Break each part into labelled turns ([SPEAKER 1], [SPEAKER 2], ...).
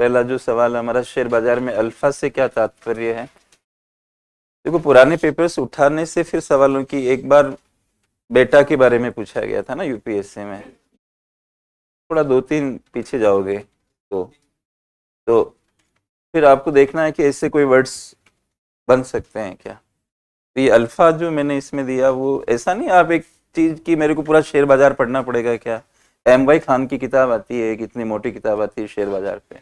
[SPEAKER 1] पहला जो सवाल हमारा, शेयर बाजार में अल्फा से क्या तात्पर्य है। देखो, पुराने पेपर्स उठाने से फिर सवालों की, एक बार बेटा के बारे में पूछा गया था ना यूपीएससी में, थोड़ा 2-3 पीछे जाओगे तो फिर आपको देखना है कि ऐसे कोई वर्ड्स बन सकते हैं क्या। तो ये अल्फा जो मैंने इसमें दिया, वो ऐसा नहीं आप एक चीज की मेरे को पूरा शेयर बाजार पढ़ना पड़ेगा क्या। एम वाई खान की किताब आती है, एक इतनी मोटी किताब आती है शेयर बाजार पे,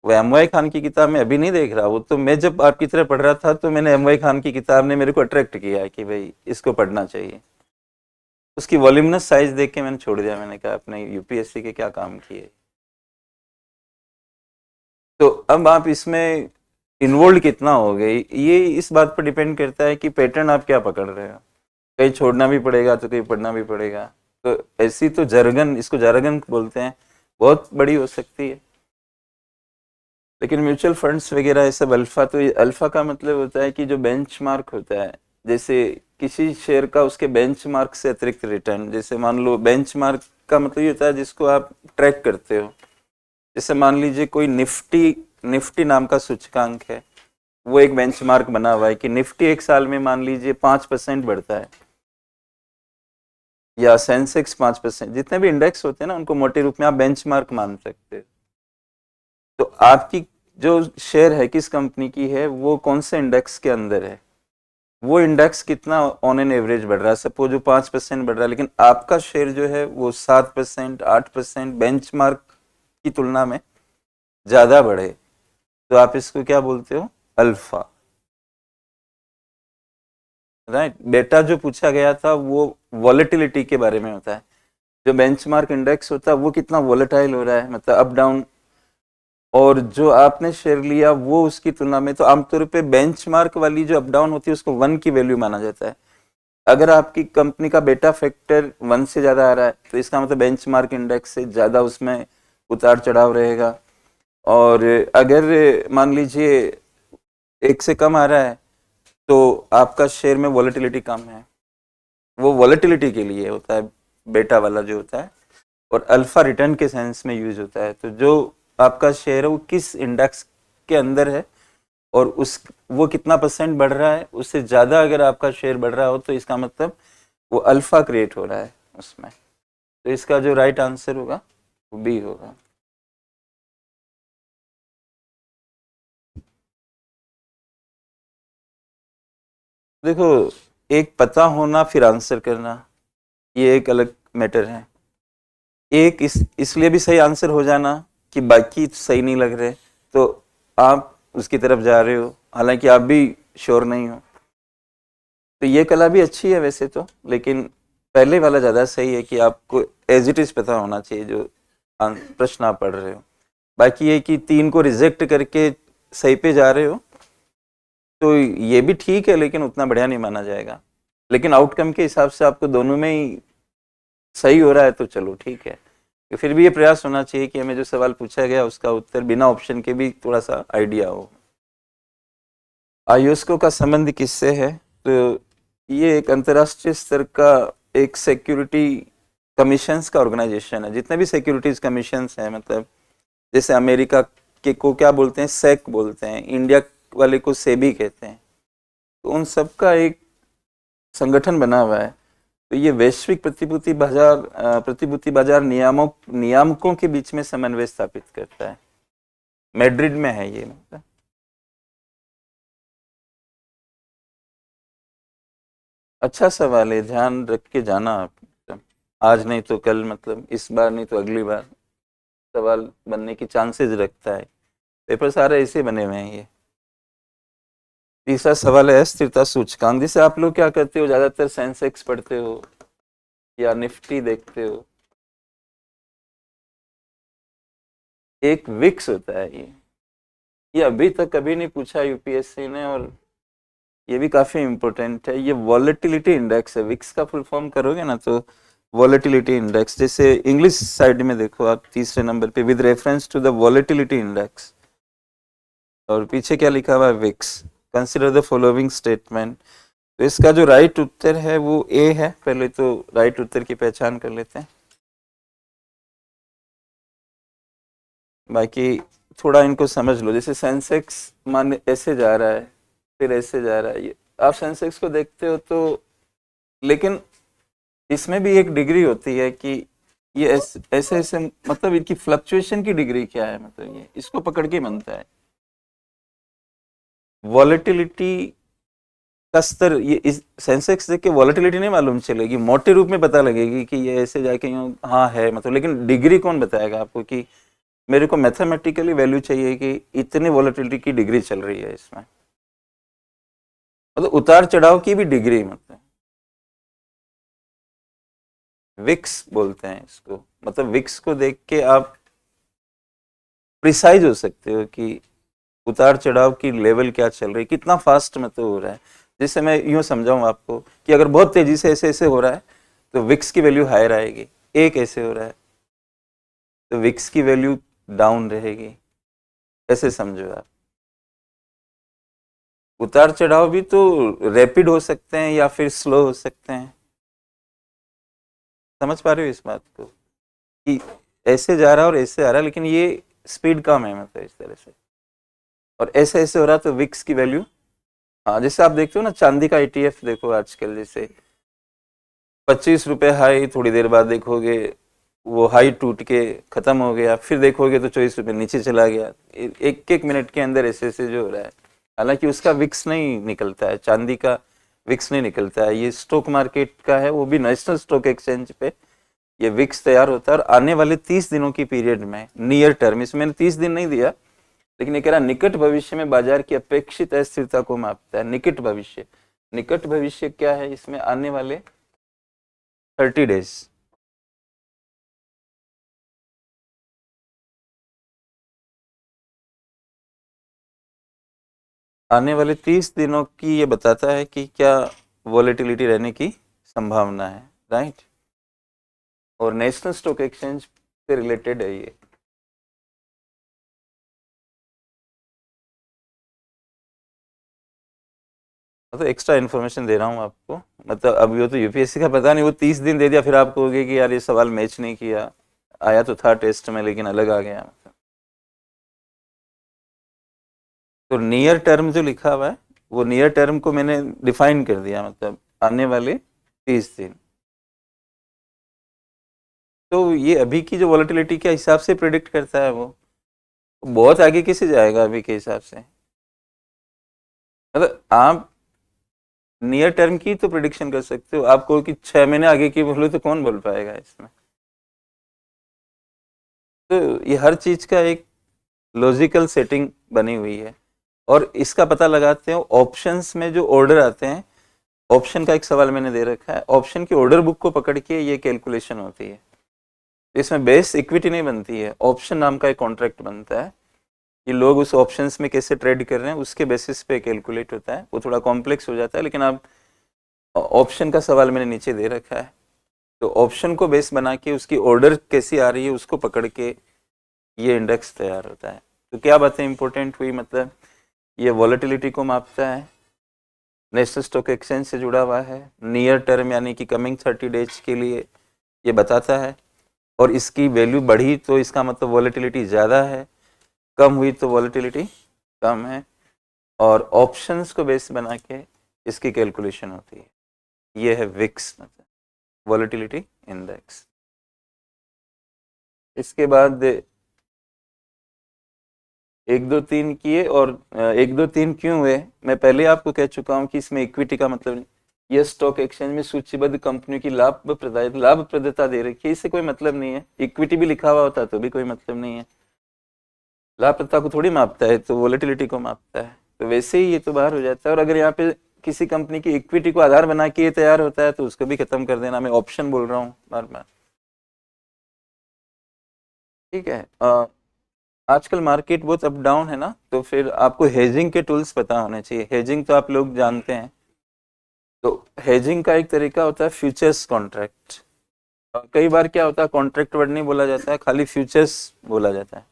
[SPEAKER 1] वो एम वाई खान की किताब मैं अभी नहीं देख रहा, वो तो मैं जब आपकी तरह पढ़ रहा था तो मैंने एम वाई खान की किताब ने मेरे को अट्रैक्ट किया है कि भाई इसको पढ़ना चाहिए। उसकी वॉल्यूमिनस साइज देख के मैंने छोड़ दिया, मैंने कहा अपने यूपीएससी के क्या काम किए। तो अब आप इसमें इन्वॉल्व कितना हो गए, ये इस बात पर डिपेंड करता है कि पैटर्न आप क्या पकड़ रहे हो। कहीं छोड़ना भी पड़ेगा तो कहीं पढ़ना भी पड़ेगा। तो ऐसी तो जरगन, इसको जरगन बोलते हैं, बहुत बड़ी हो सकती है। लेकिन म्यूचुअल फंड्स वगैरह ये सब अल्फा, तो ये अल्फा का मतलब होता है कि जो बेंचमार्क होता है, जैसे किसी शेयर का उसके बेंचमार्क से अतिरिक्त रिटर्न, जैसे मान लो बेंचमार्क का मतलब ये होता है जिसको आप ट्रैक करते हो। जैसे मान लीजिए कोई निफ्टी, निफ्टी नाम का सूचकांक है, वो एक बेंचमार्क बना हुआ है कि निफ्टी एक साल में मान लीजिए 5% बढ़ता है, या सेंसेक्स 5%, जितने भी इंडेक्स होते हैं ना उनको मोटे रूप में आप बेंचमार्क मान सकते हो। तो आपकी जो शेयर है किस कंपनी की है, वो कौन से इंडेक्स के अंदर है, वो इंडेक्स कितना ऑन एन एवरेज बढ़ रहा है। सपोज जो 5% बढ़ रहा है, लेकिन आपका शेयर जो है वो 7%, 8% बेंचमार्क की तुलना में ज्यादा बढ़े, तो आप इसको क्या बोलते हो, अल्फा। राइट। बेटा जो पूछा गया था वो वॉलेटिलिटी के बारे में होता है। जो बेंचमार्क इंडेक्स होता है वो कितना वॉलेटाइल हो रहा है, मतलब अप डाउन, और जो आपने शेयर लिया वो उसकी तुलना में। तो आमतौर पे बेंचमार्क वाली जो अप डाउन होती है उसको 1 की वैल्यू माना जाता है। अगर आपकी कंपनी का बेटा फैक्टर 1 से ज्यादा आ रहा है तो इसका मतलब बेंचमार्क इंडेक्स से ज्यादा उसमें उतार चढ़ाव रहेगा। और अगर मान लीजिए 1 से कम आ रहा है तो आपका शेयर में वॉलेटिलिटी कम है। वो वॉलेटिलिटी के लिए होता है बेटा वाला जो होता है, और अल्फा रिटर्न के सेंस में यूज होता है। तो जो आपका शेयर है वो किस इंडेक्स के अंदर है, और उस वो कितना परसेंट बढ़ रहा है, उससे ज्यादा अगर आपका शेयर बढ़ रहा हो तो इसका मतलब वो अल्फा क्रिएट हो रहा है उसमें। तो इसका जो राइट आंसर होगा वो बी होगा। देखो, एक पता होना फिर आंसर करना, ये एक अलग मैटर है। एक इसलिए भी सही आंसर हो जाना कि बाकी सही नहीं लग रहे, तो आप उसकी तरफ जा रहे हो हालांकि आप भी श्योर नहीं हो। तो ये कला भी अच्छी है वैसे तो, लेकिन पहले वाला ज़्यादा सही है कि आपको एज इट इज़ पता होना चाहिए जो प्रश्न आप पढ़ रहे हो। बाकी ये कि 3 को रिजेक्ट करके सही पे जा रहे हो, तो ये भी ठीक है लेकिन उतना बढ़िया नहीं माना जाएगा। लेकिन आउटकम के हिसाब से आपको दोनों में ही सही हो रहा है तो चलो ठीक है। कि फिर भी ये प्रयास होना चाहिए कि हमें जो सवाल पूछा गया उसका उत्तर बिना ऑप्शन के भी थोड़ा सा आइडिया हो। आयोस्को का संबंध किससे है, तो ये एक अंतर्राष्ट्रीय स्तर का एक सिक्योरिटी कमीशंस का ऑर्गेनाइजेशन है। जितने भी सिक्योरिटीज कमीशंस हैं, मतलब जैसे अमेरिका के को क्या बोलते हैं, सेक बोलते हैं, इंडिया वाले को सेबी कहते हैं, तो उन सब का एक संगठन बना हुआ है। तो ये वैश्विक प्रतिभूति बाजार नियामकों के बीच में समन्वय स्थापित करता है। मैड्रिड में है ये, मतलब। अच्छा सवाल है, ध्यान रख के जाना आप, मतलब आज नहीं तो कल, मतलब इस बार नहीं तो अगली बार सवाल बनने की चांसेस रखता है। पेपर सारे ऐसे बने हुए हैं ये। तीसरा सवाल है अस्थिरता सूचकांक। जैसे आप लोग क्या करते हो, ज्यादातर सेंसेक्स पढ़ते हो या निफ्टी देखते हो, एक विक्स होता है ये अभी तक कभी नहीं पूछा यूपीएससी ने, और ये भी काफी इंपॉर्टेंट है। ये वॉलेटिलिटी इंडेक्स है, विक्स का फुल फॉर्म करोगे ना तो वॉलेटिलिटी इंडेक्स। जैसे इंग्लिश साइड में देखो आप, तीसरे नंबर पे with reference to the volatility index, और पीछे क्या लिखा हुआ है, VIX. Consider the following statement. तो इसका जो राइट उत्तर है वो ए है। पहले तो राइट उत्तर की पहचान कर लेते हैं। बाकी थोड़ा इनको समझ लो। जैसे सेंसेक्स मान ऐसे जा रहा है, फिर ऐसे जा रहा है, ये आप सेंसेक्स को देखते हो तो, लेकिन इसमें भी एक डिग्री होती है कि ये ऐसे ऐसे मतलब इनकी फ्लक्चुएशन की डिग्री क्या है, मतलब ये इसको पकड़ के बनता है। वॉलेटिलिटी का स्तर, ये इस सेंसेक्स देख के वॉलेटिलिटी नहीं मालूम चलेगी, मोटे रूप में पता लगेगी कि ये ऐसे जाके यूं हाँ है मतलब, लेकिन डिग्री कौन बताएगा आपको कि मेरे को मैथमेटिकली वैल्यू चाहिए कि इतनी वॉलेटिलिटी की डिग्री चल रही है इसमें, मतलब उतार चढ़ाव की भी डिग्री, मतलब विक्स बोलते हैं इसको। मतलब विक्स को देख के आप प्रिसाइज हो सकते हो कि उतार चढ़ाव की लेवल क्या चल रही है, कितना फास्ट मतलब हो रहा है। जैसे मैं यूं समझाऊं आपको कि अगर बहुत तेजी से ऐसे ऐसे हो रहा है तो विक्स की वैल्यू हायर आएगी, एक ऐसे हो रहा है तो विक्स की वैल्यू डाउन रहेगी, ऐसे समझो आप। उतार चढ़ाव भी तो रैपिड हो सकते हैं या फिर स्लो हो सकते हैं, समझ पा रहे हो इस बात को कि ऐसे जा रहा है और ऐसे आ रहा है, लेकिन ये स्पीड कम है मतलब इस तरह से, और ऐसे ऐसे हो रहा है तो विक्स की वैल्यू। हाँ, जैसे आप देखते हो ना चांदी का ईटीएफ देखो आजकल, जैसे 25 रुपए हाई, थोड़ी देर बाद देखोगे वो हाई टूट के खत्म हो गया, फिर देखोगे तो 24 रुपए नीचे चला गया। एक एक मिनट के अंदर ऐसे ऐसे जो हो रहा है, हालांकि उसका विक्स नहीं निकलता है, चांदी का विक्स नहीं निकलता है, ये स्टॉक मार्केट का है, वो भी नेशनल स्टॉक एक्सचेंज पे ये विक्स तैयार होता है। और आने वाले 30 दिनों की पीरियड में, नियर टर्म, इसमें मैंने 30 दिन नहीं दिया, लेकिन ये कह रहा निकट भविष्य में बाजार की अपेक्षित अस्थिरता को मापता है। निकट भविष्य, निकट भविष्य क्या है इसमें, आने वाले 30 डेज, आने वाले 30 दिनों की ये बताता है कि क्या वॉलेटिलिटी रहने की संभावना है, राइट। और नेशनल स्टॉक एक्सचेंज से रिलेटेड है ये। मतलब एक्स्ट्रा इन्फॉर्मेशन दे रहा हूँ आपको, मतलब अभी वो तो यूपीएससी का पता नहीं, वो 30 दिन दे दिया फिर आप कहोगे कि यार ये सवाल मैच नहीं किया, आया तो था टेस्ट में लेकिन अलग आ गया। तो नियर टर्म जो लिखा हुआ है, वो नियर टर्म को मैंने डिफाइन कर दिया, मतलब आने वाले 30 दिन। तो ये अभी की जो वॉलेटिलिटी के हिसाब से प्रिडिक्ट करता है वो, बहुत आगे कैसे जाएगा अभी के हिसाब से। मतलब आप नियर टर्म की तो प्रिडिक्शन कर सकते हो, आपको कि 6 महीने आगे की बोलो तो कौन बोल पाएगा इसमें। तो ये हर चीज का एक लॉजिकल सेटिंग बनी हुई है, और इसका पता लगाते हैं ऑप्शंस में जो ऑर्डर आते हैं। ऑप्शन का एक सवाल मैंने दे रखा है, ऑप्शन की ऑर्डर बुक को पकड़ के ये कैलकुलेशन होती है। इसमें बेस इक्विटी नहीं बनती है, ऑप्शन नाम का एक कॉन्ट्रैक्ट बनता है कि लोग उस ऑप्शंस में कैसे ट्रेड कर रहे हैं उसके बेसिस पे कैलकुलेट होता है। वो थोड़ा कॉम्प्लेक्स हो जाता है, लेकिन अब ऑप्शन का सवाल मैंने नीचे दे रखा है, तो ऑप्शन को बेस बना के उसकी ऑर्डर कैसी आ रही है उसको पकड़ के ये इंडेक्स तैयार होता है। तो क्या बातें इंपॉर्टेंट हुई, मतलब ये वॉलेटिलिटी को मापता है, नेशनल स्टॉक एक्सचेंज से जुड़ा हुआ है, नियर टर्म यानी कि कमिंग 30 डेज के लिए ये बताता है, और इसकी वैल्यू बढ़ी तो इसका मतलब वॉलेटिलिटी ज़्यादा है, कम हुई तो वॉलेटिलिटी कम है, और ऑप्शंस को बेस बना के इसकी कैलकुलेशन होती है। ये है विक्स, मतलब वॉलेटिलिटी इंडेक्स। इसके बाद 1 2 3 किए, और 1 2 3 क्यों हुए मैं पहले आपको कह चुका हूं कि इसमें इक्विटी का मतलब नहीं। ये स्टॉक एक्सचेंज में सूचीबद्ध कंपनियों की लाभप्रदता दे रखी है, इससे कोई मतलब नहीं है। इक्विटी भी लिखा हुआ होता तो भी कोई मतलब नहीं है, लाभप्रदता को थोड़ी मापता है, तो वॉलेटिलिटी को मापता है, तो वैसे ही ये तो बाहर हो जाता है। और अगर यहाँ पे किसी कंपनी की इक्विटी को आधार बना के ये तैयार होता है तो उसको भी खत्म कर देना। मैं ऑप्शन बोल रहा हूँ बार बार, ठीक है। आजकल मार्केट बहुत अप डाउन है ना, तो फिर आपको हेजिंग के टूल्स पता होने चाहिए। हेजिंग तो आप लोग जानते हैं, तो हेजिंग का एक तरीका होता है फ्यूचर्स कॉन्ट्रैक्ट। कई बार क्या होता है, कॉन्ट्रैक्ट वर्ड नहीं बोला जाता है, खाली फ्यूचर्स बोला जाता है।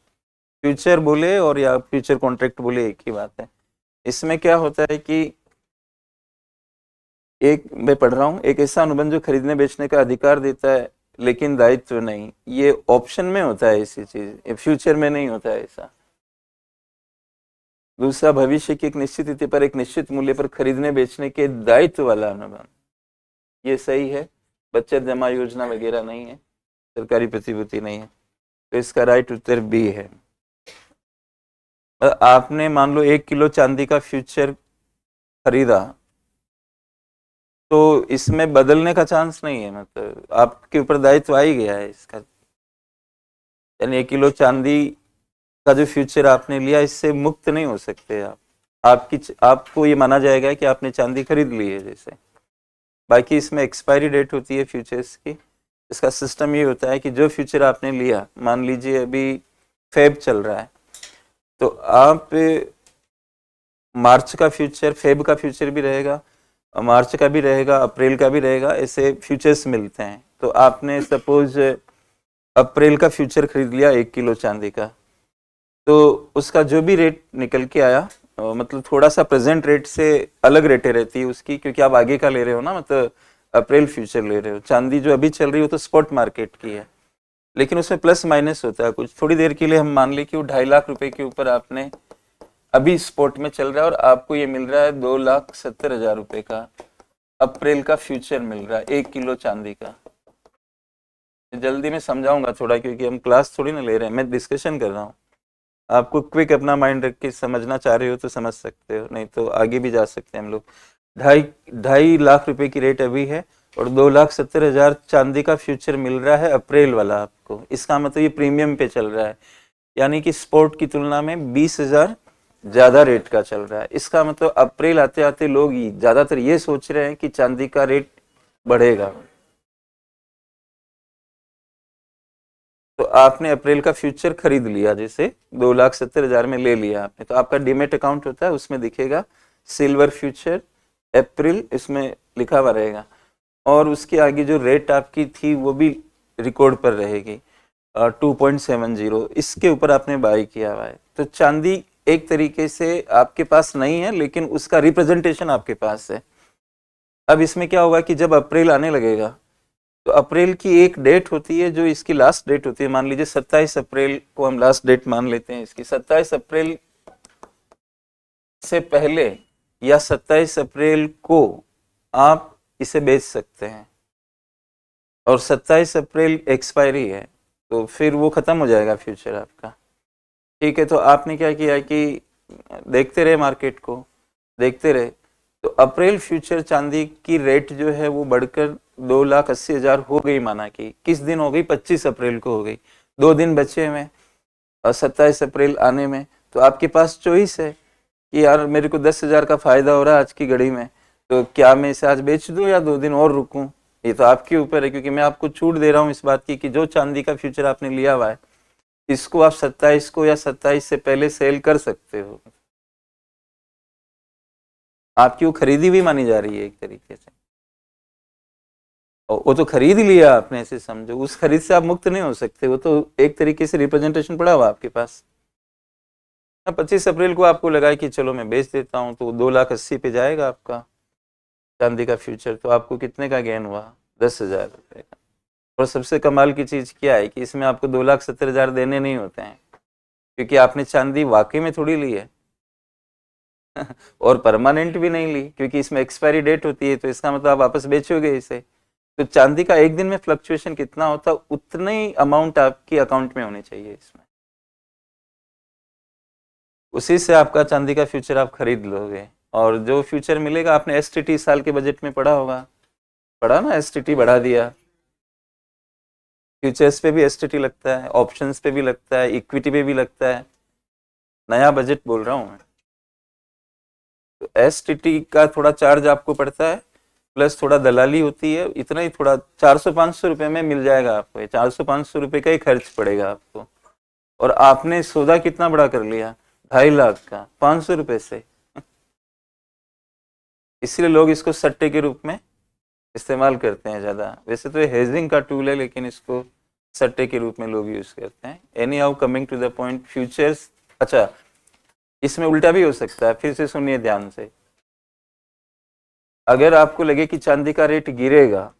[SPEAKER 1] फ्यूचर बोले और या फ्यूचर कॉन्ट्रैक्ट बोले एक ही बात है। इसमें क्या होता है कि एक मैं पढ़ रहा हूँ, एक ऐसा अनुबंध जो खरीदने बेचने का अधिकार देता है लेकिन दायित्व नहीं, ये ऑप्शन में होता है ऐसी चीज, फ्यूचर में नहीं होता है ऐसा। दूसरा, भविष्य की एक निश्चित तिथि पर एक निश्चित मूल्य पर खरीदने बेचने के दायित्व वाला अनुबंध, ये सही है। बचत जमा योजना वगैरह नहीं है, सरकारी प्रतिभूति नहीं है, तो इसका राइट उत्तर बी है। आपने मान लो 1 किलो चांदी का फ्यूचर खरीदा, तो इसमें बदलने का चांस नहीं है, मतलब आपके ऊपर दायित्व आ ही गया है इसका। यानी 1 किलो चांदी का जो फ्यूचर आपने लिया, इससे मुक्त नहीं हो सकते आप। आपको ये माना जाएगा कि आपने चांदी खरीद ली है जैसे। बाकी इसमें एक्सपायरी डेट होती है फ्यूचर्स की। इसका सिस्टम ये होता है कि जो फ्यूचर आपने लिया, मान लीजिए अभी फेब चल रहा है, तो आप मार्च का फ्यूचर, फेब का फ्यूचर भी रहेगा, मार्च का भी रहेगा, अप्रैल का भी रहेगा, ऐसे फ्यूचर्स मिलते हैं। तो आपने सपोज अप्रैल का फ्यूचर खरीद लिया 1 किलो चांदी का, तो उसका जो भी रेट निकल के आया, मतलब थोड़ा सा प्रेजेंट रेट से अलग रेटें रहती है उसकी, क्योंकि आप आगे का ले रहे हो ना, मतलब अप्रैल फ्यूचर ले रहे हो। चांदी जो अभी चल रही हो तो स्पॉट मार्केट की है, लेकिन उसमें प्लस माइनस होता है कुछ। थोड़ी देर के लिए हम मान ली कि वो 2.5 लाख रुपए के ऊपर आपने अभी स्पॉट में चल रहा है, और आपको ये मिल रहा है 2,70,000 रुपए का अप्रैल का फ्यूचर मिल रहा है 1 किलो चांदी का। जल्दी में समझाऊंगा थोड़ा, क्योंकि हम क्लास थोड़ी ना ले रहे हैं, मैं डिस्कशन कर रहा हूँ। आपको क्विक अपना माइंड रख के समझना चाह रहे हो तो समझ सकते हो, नहीं तो आगे भी जा सकते हैं हम लोग। 2.5 लाख रुपए की रेट अभी है, और 2,70,000 चांदी का फ्यूचर मिल रहा है अप्रैल वाला आपको। इसका मतलब ये प्रीमियम पे चल रहा है, यानी कि स्पोर्ट की तुलना में 20,000 ज्यादा रेट का चल रहा है। इसका मतलब अप्रैल आते आते लोग ज्यादातर ये सोच रहे हैं कि चांदी का रेट बढ़ेगा। तो आपने अप्रैल का फ्यूचर खरीद लिया, जैसे 2,70,000 में ले लिया आपने, तो आपका डीमेट अकाउंट होता है, उसमें दिखेगा सिल्वर फ्यूचर अप्रैल, इसमें लिखा हुआ रहेगा, और उसके आगे जो रेट आपकी थी वो भी रिकॉर्ड पर रहेगी, 2.70। इसके ऊपर आपने बाई किया हुआ है। तो चांदी एक तरीके से आपके पास नहीं है, लेकिन उसका रिप्रेजेंटेशन आपके पास है। अब इसमें क्या होगा कि जब अप्रैल आने लगेगा, तो अप्रैल की एक डेट होती है जो इसकी लास्ट डेट होती है। मान लीजिए 27 अप्रैल को हम लास्ट डेट मान लेते हैं इसकी। 27 अप्रैल से पहले या 27 अप्रैल को आप इसे बेच सकते हैं, और 27 अप्रैल एक्सपायरी है, तो फिर वो खत्म हो जाएगा फ्यूचर आपका। ठीक है, तो आपने क्या किया कि देखते रहे मार्केट को, देखते रहे, तो अप्रैल फ्यूचर चांदी की रेट जो है वो बढ़कर 2,80,000 हो गई। माना कि किस दिन हो गई, 25 अप्रैल को हो गई। 2 दिन बचे हुए और 27 अप्रैल आने में, तो आपके पास चॉइस है कि यार मेरे को 10,000 का फायदा हो रहा है आज की घड़ी में, तो क्या मैं इसे आज बेच दूं या 2 दिन और रुकूं। ये तो आपके ऊपर है, क्योंकि मैं आपको छूट दे रहा हूं इस बात की कि जो चांदी का फ्यूचर आपने लिया हुआ है, इसको आप 27 को या 27 से पहले सेल कर सकते हो। आपकी वो खरीदी भी मानी जा रही है एक तरीके से, और वो तो खरीद ही लिया आपने, ऐसे समझो। उस खरीद से आप मुक्त नहीं हो सकते, वो तो एक तरीके से रिप्रेजेंटेशन पड़ा हुआ आपके पास। 25 अप्रैल को आपको लगा कि चलो मैं बेच देता हूँ, तो 2,80,000 पे जाएगा आपका चांदी का फ्यूचर, तो आपको कितने का गेन हुआ, 10,000 रुपए का। और सबसे कमाल की चीज क्या है कि इसमें आपको 2,70,000 देने नहीं होते हैं, क्योंकि आपने चांदी वाकई में थोड़ी ली है और परमानेंट भी नहीं ली, क्योंकि इसमें एक्सपायरी डेट होती है, तो इसका मतलब आप वापस बेचोगे इसे। तो चांदी का एक दिन में फ्लक्चुएशन कितना होता, उतने ही अमाउंट आपकी अकाउंट में होनी चाहिए इसमें, उसी से आपका चांदी का फ्यूचर आप खरीद लोगे। और जो फ्यूचर मिलेगा, आपने एसटीटी साल के बजट में पढ़ा होगा, पढ़ा ना, एसटीटी बढ़ा दिया। फ्यूचर्स पे भी एसटीटी लगता है, ऑप्शंस पे भी लगता है, इक्विटी पे भी लगता है। नया बजट बोल रहा हूँ मैं। तो एसटीटी का थोड़ा चार्ज आपको पड़ता है, प्लस थोड़ा दलाली होती है, इतना ही, थोड़ा 400-500 रुपए में मिल जाएगा आपको। 400-500 रुपए का ही खर्च पड़ेगा आपको, और आपने सौदा कितना बड़ा कर लिया, 2.5 लाख का 500 रुपए से। इसलिए लोग इसको सट्टे के रूप में इस्तेमाल करते हैं ज़्यादा। वैसे तो ये हेजिंग का टूल है, लेकिन इसको सट्टे के रूप में लोग यूज़ करते हैं। Anyhow, coming to the point, futures. अच्छा, इसमें उल्टा भी हो सकता है, फिर से सुनिए ध्यान से। अगर आपको लगे कि चांदी का रेट गिरेगा,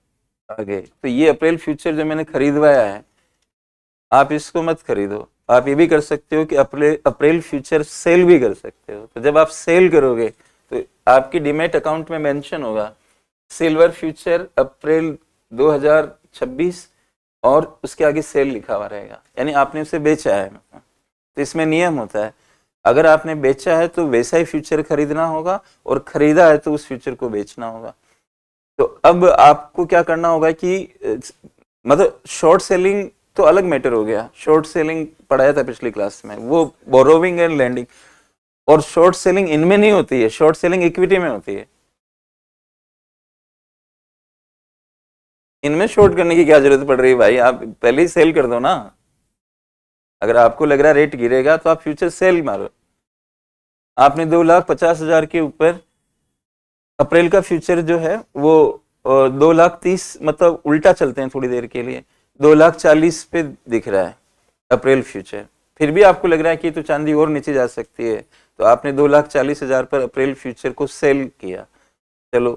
[SPEAKER 1] आगे। तो ये अप्रैल फ्यूचर जो मैंने खरीदवाया है, आप इसको मत खरीदो। आप ये भी कर सकते हो कि अप्रैल फ्यूचर सेल भी कर सकते हो। तो जब आप सेल करोगे तो आपकी डीमैट अकाउंट में मेंशन होगा सिल्वर फ्यूचर अप्रैल 2026 और उसके आगे सेल लिखा हुआ रहेगा, यानी आपने उसे बेचा है। तो इसमें नियम होता है, अगर आपने बेचा है तो वैसा ही फ्यूचर खरीदना होगा, और खरीदा है तो उस फ्यूचर को बेचना होगा। तो अब आपको क्या करना होगा कि मतलब शॉर्ट सेलिंग तो अलग मैटर हो गया, शॉर्ट सेलिंग पढ़ाया था पिछली क्लास में, वो बोरोविंग एंड लैंडिंग। और शॉर्ट सेलिंग इनमें नहीं होती है, शॉर्ट सेलिंग इक्विटी में होती है। इनमें शॉर्ट करने की क्या जरूरत पड़ रही है भाई, आप पहले ही सेल कर दो ना। अगर आपको लग रहा है रेट गिरेगा तो आप फ्यूचर सेल मारो। आपने 2,50,000 के ऊपर अप्रैल का फ्यूचर जो है वो 2,30,000, मतलब उल्टा चलते हैं थोड़ी देर के लिए, 2,40,000 पे दिख रहा है अप्रैल फ्यूचर। फिर भी आपको लग रहा है कि तो चांदी और नीचे जा सकती है, तो आपने 2,40,000 पर अप्रैल फ्यूचर को सेल किया। चलो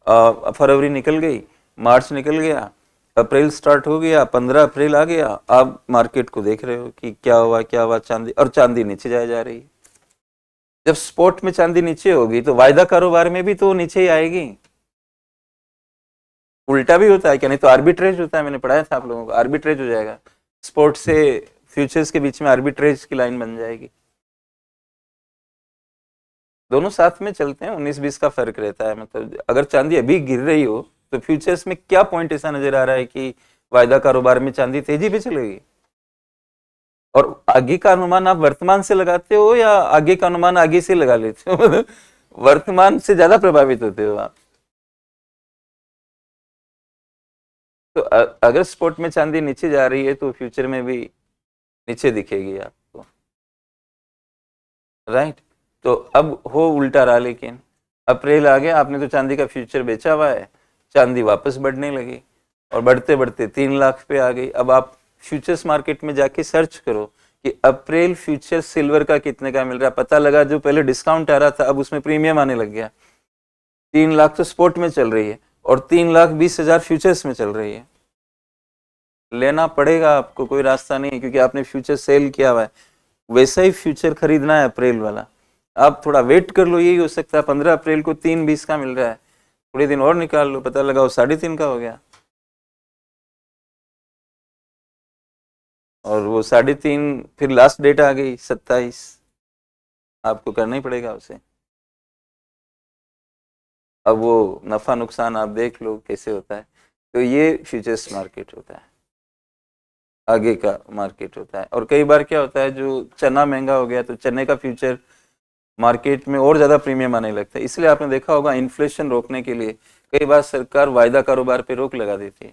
[SPEAKER 1] फरवरी निकल गई, मार्च निकल गया, अप्रैल स्टार्ट हो गया, 15 अप्रैल आ गया। आप मार्केट को देख रहे हो कि क्या हुआ क्या हुआ, चांदी, और चांदी नीचे जाए जा रही है। जब स्पॉट में चांदी नीचे होगी तो वायदा कारोबार में भी तो नीचे ही आएगी। उल्टा भी होता है क्या, नहीं तो आर्बिट्रेज होता है, मैंने पढ़ाया था आप लोगों को, आर्बिट्रेज हो जाएगा, स्पॉट से फ्यूचर्स के बीच में आर्बिट्रेज की लाइन बन जाएगी। दोनों साथ में चलते हैं, 19-20 का फर्क रहता है। मतलब अगर चांदी अभी गिर रही हो तो फ्यूचर्स में क्या पॉइंट ऐसा नजर आ रहा है कि वायदा कारोबार में चांदी तेजी पे चलेगी। और आगे का अनुमान आप वर्तमान से लगाते हो या आगे का अनुमान आगे से लगा लेते हो? वर्तमान से ज्यादा प्रभावित होते हो आप। तो अगर स्पॉट में चांदी नीचे जा रही है तो फ्यूचर में भी नीचे दिखेगी आपको, राइट। तो अब हो उल्टा रहा, लेकिन अप्रैल आ गया, आपने तो चांदी का फ्यूचर बेचा हुआ है, चांदी वापस बढ़ने लगी और बढ़ते बढ़ते 3 लाख पे आ गई। अब आप फ्यूचर्स मार्केट में जाके सर्च करो कि अप्रैल फ्यूचर सिल्वर का कितने का मिल रहा है। पता लगा जो पहले डिस्काउंट आ रहा था अब उसमें प्रीमियम आने लग गया। 3 लाख तो स्पॉट में चल रही है और 3,20,000 फ्यूचर्स में चल रही है। लेना पड़ेगा आपको, कोई रास्ता नहीं, क्योंकि आपने फ्यूचर सेल किया हुआ है। वैसा ही फ्यूचर खरीदना है अप्रैल वाला। आप थोड़ा वेट कर लो, यही हो सकता है 15 अप्रैल को 3,20 का मिल रहा है, थोड़े दिन और निकाल लो, पता लगा वो 3.5 का हो गया, और वो 3.5 फिर लास्ट डेट आ गई 27, आपको करना ही पड़ेगा उसे। अब वो नफा नुकसान आप देख लो कैसे होता है। तो ये फ्यूचर्स मार्केट होता है, आगे का मार्केट होता है। और कई बार क्या होता है, जो चना महंगा हो गया तो चने का फ्यूचर मार्केट में और ज्यादा प्रीमियम आने लगता है। इसलिए आपने देखा होगा इन्फ्लेशन रोकने के लिए कई बार सरकार वायदा कारोबार पे रोक लगा देती है।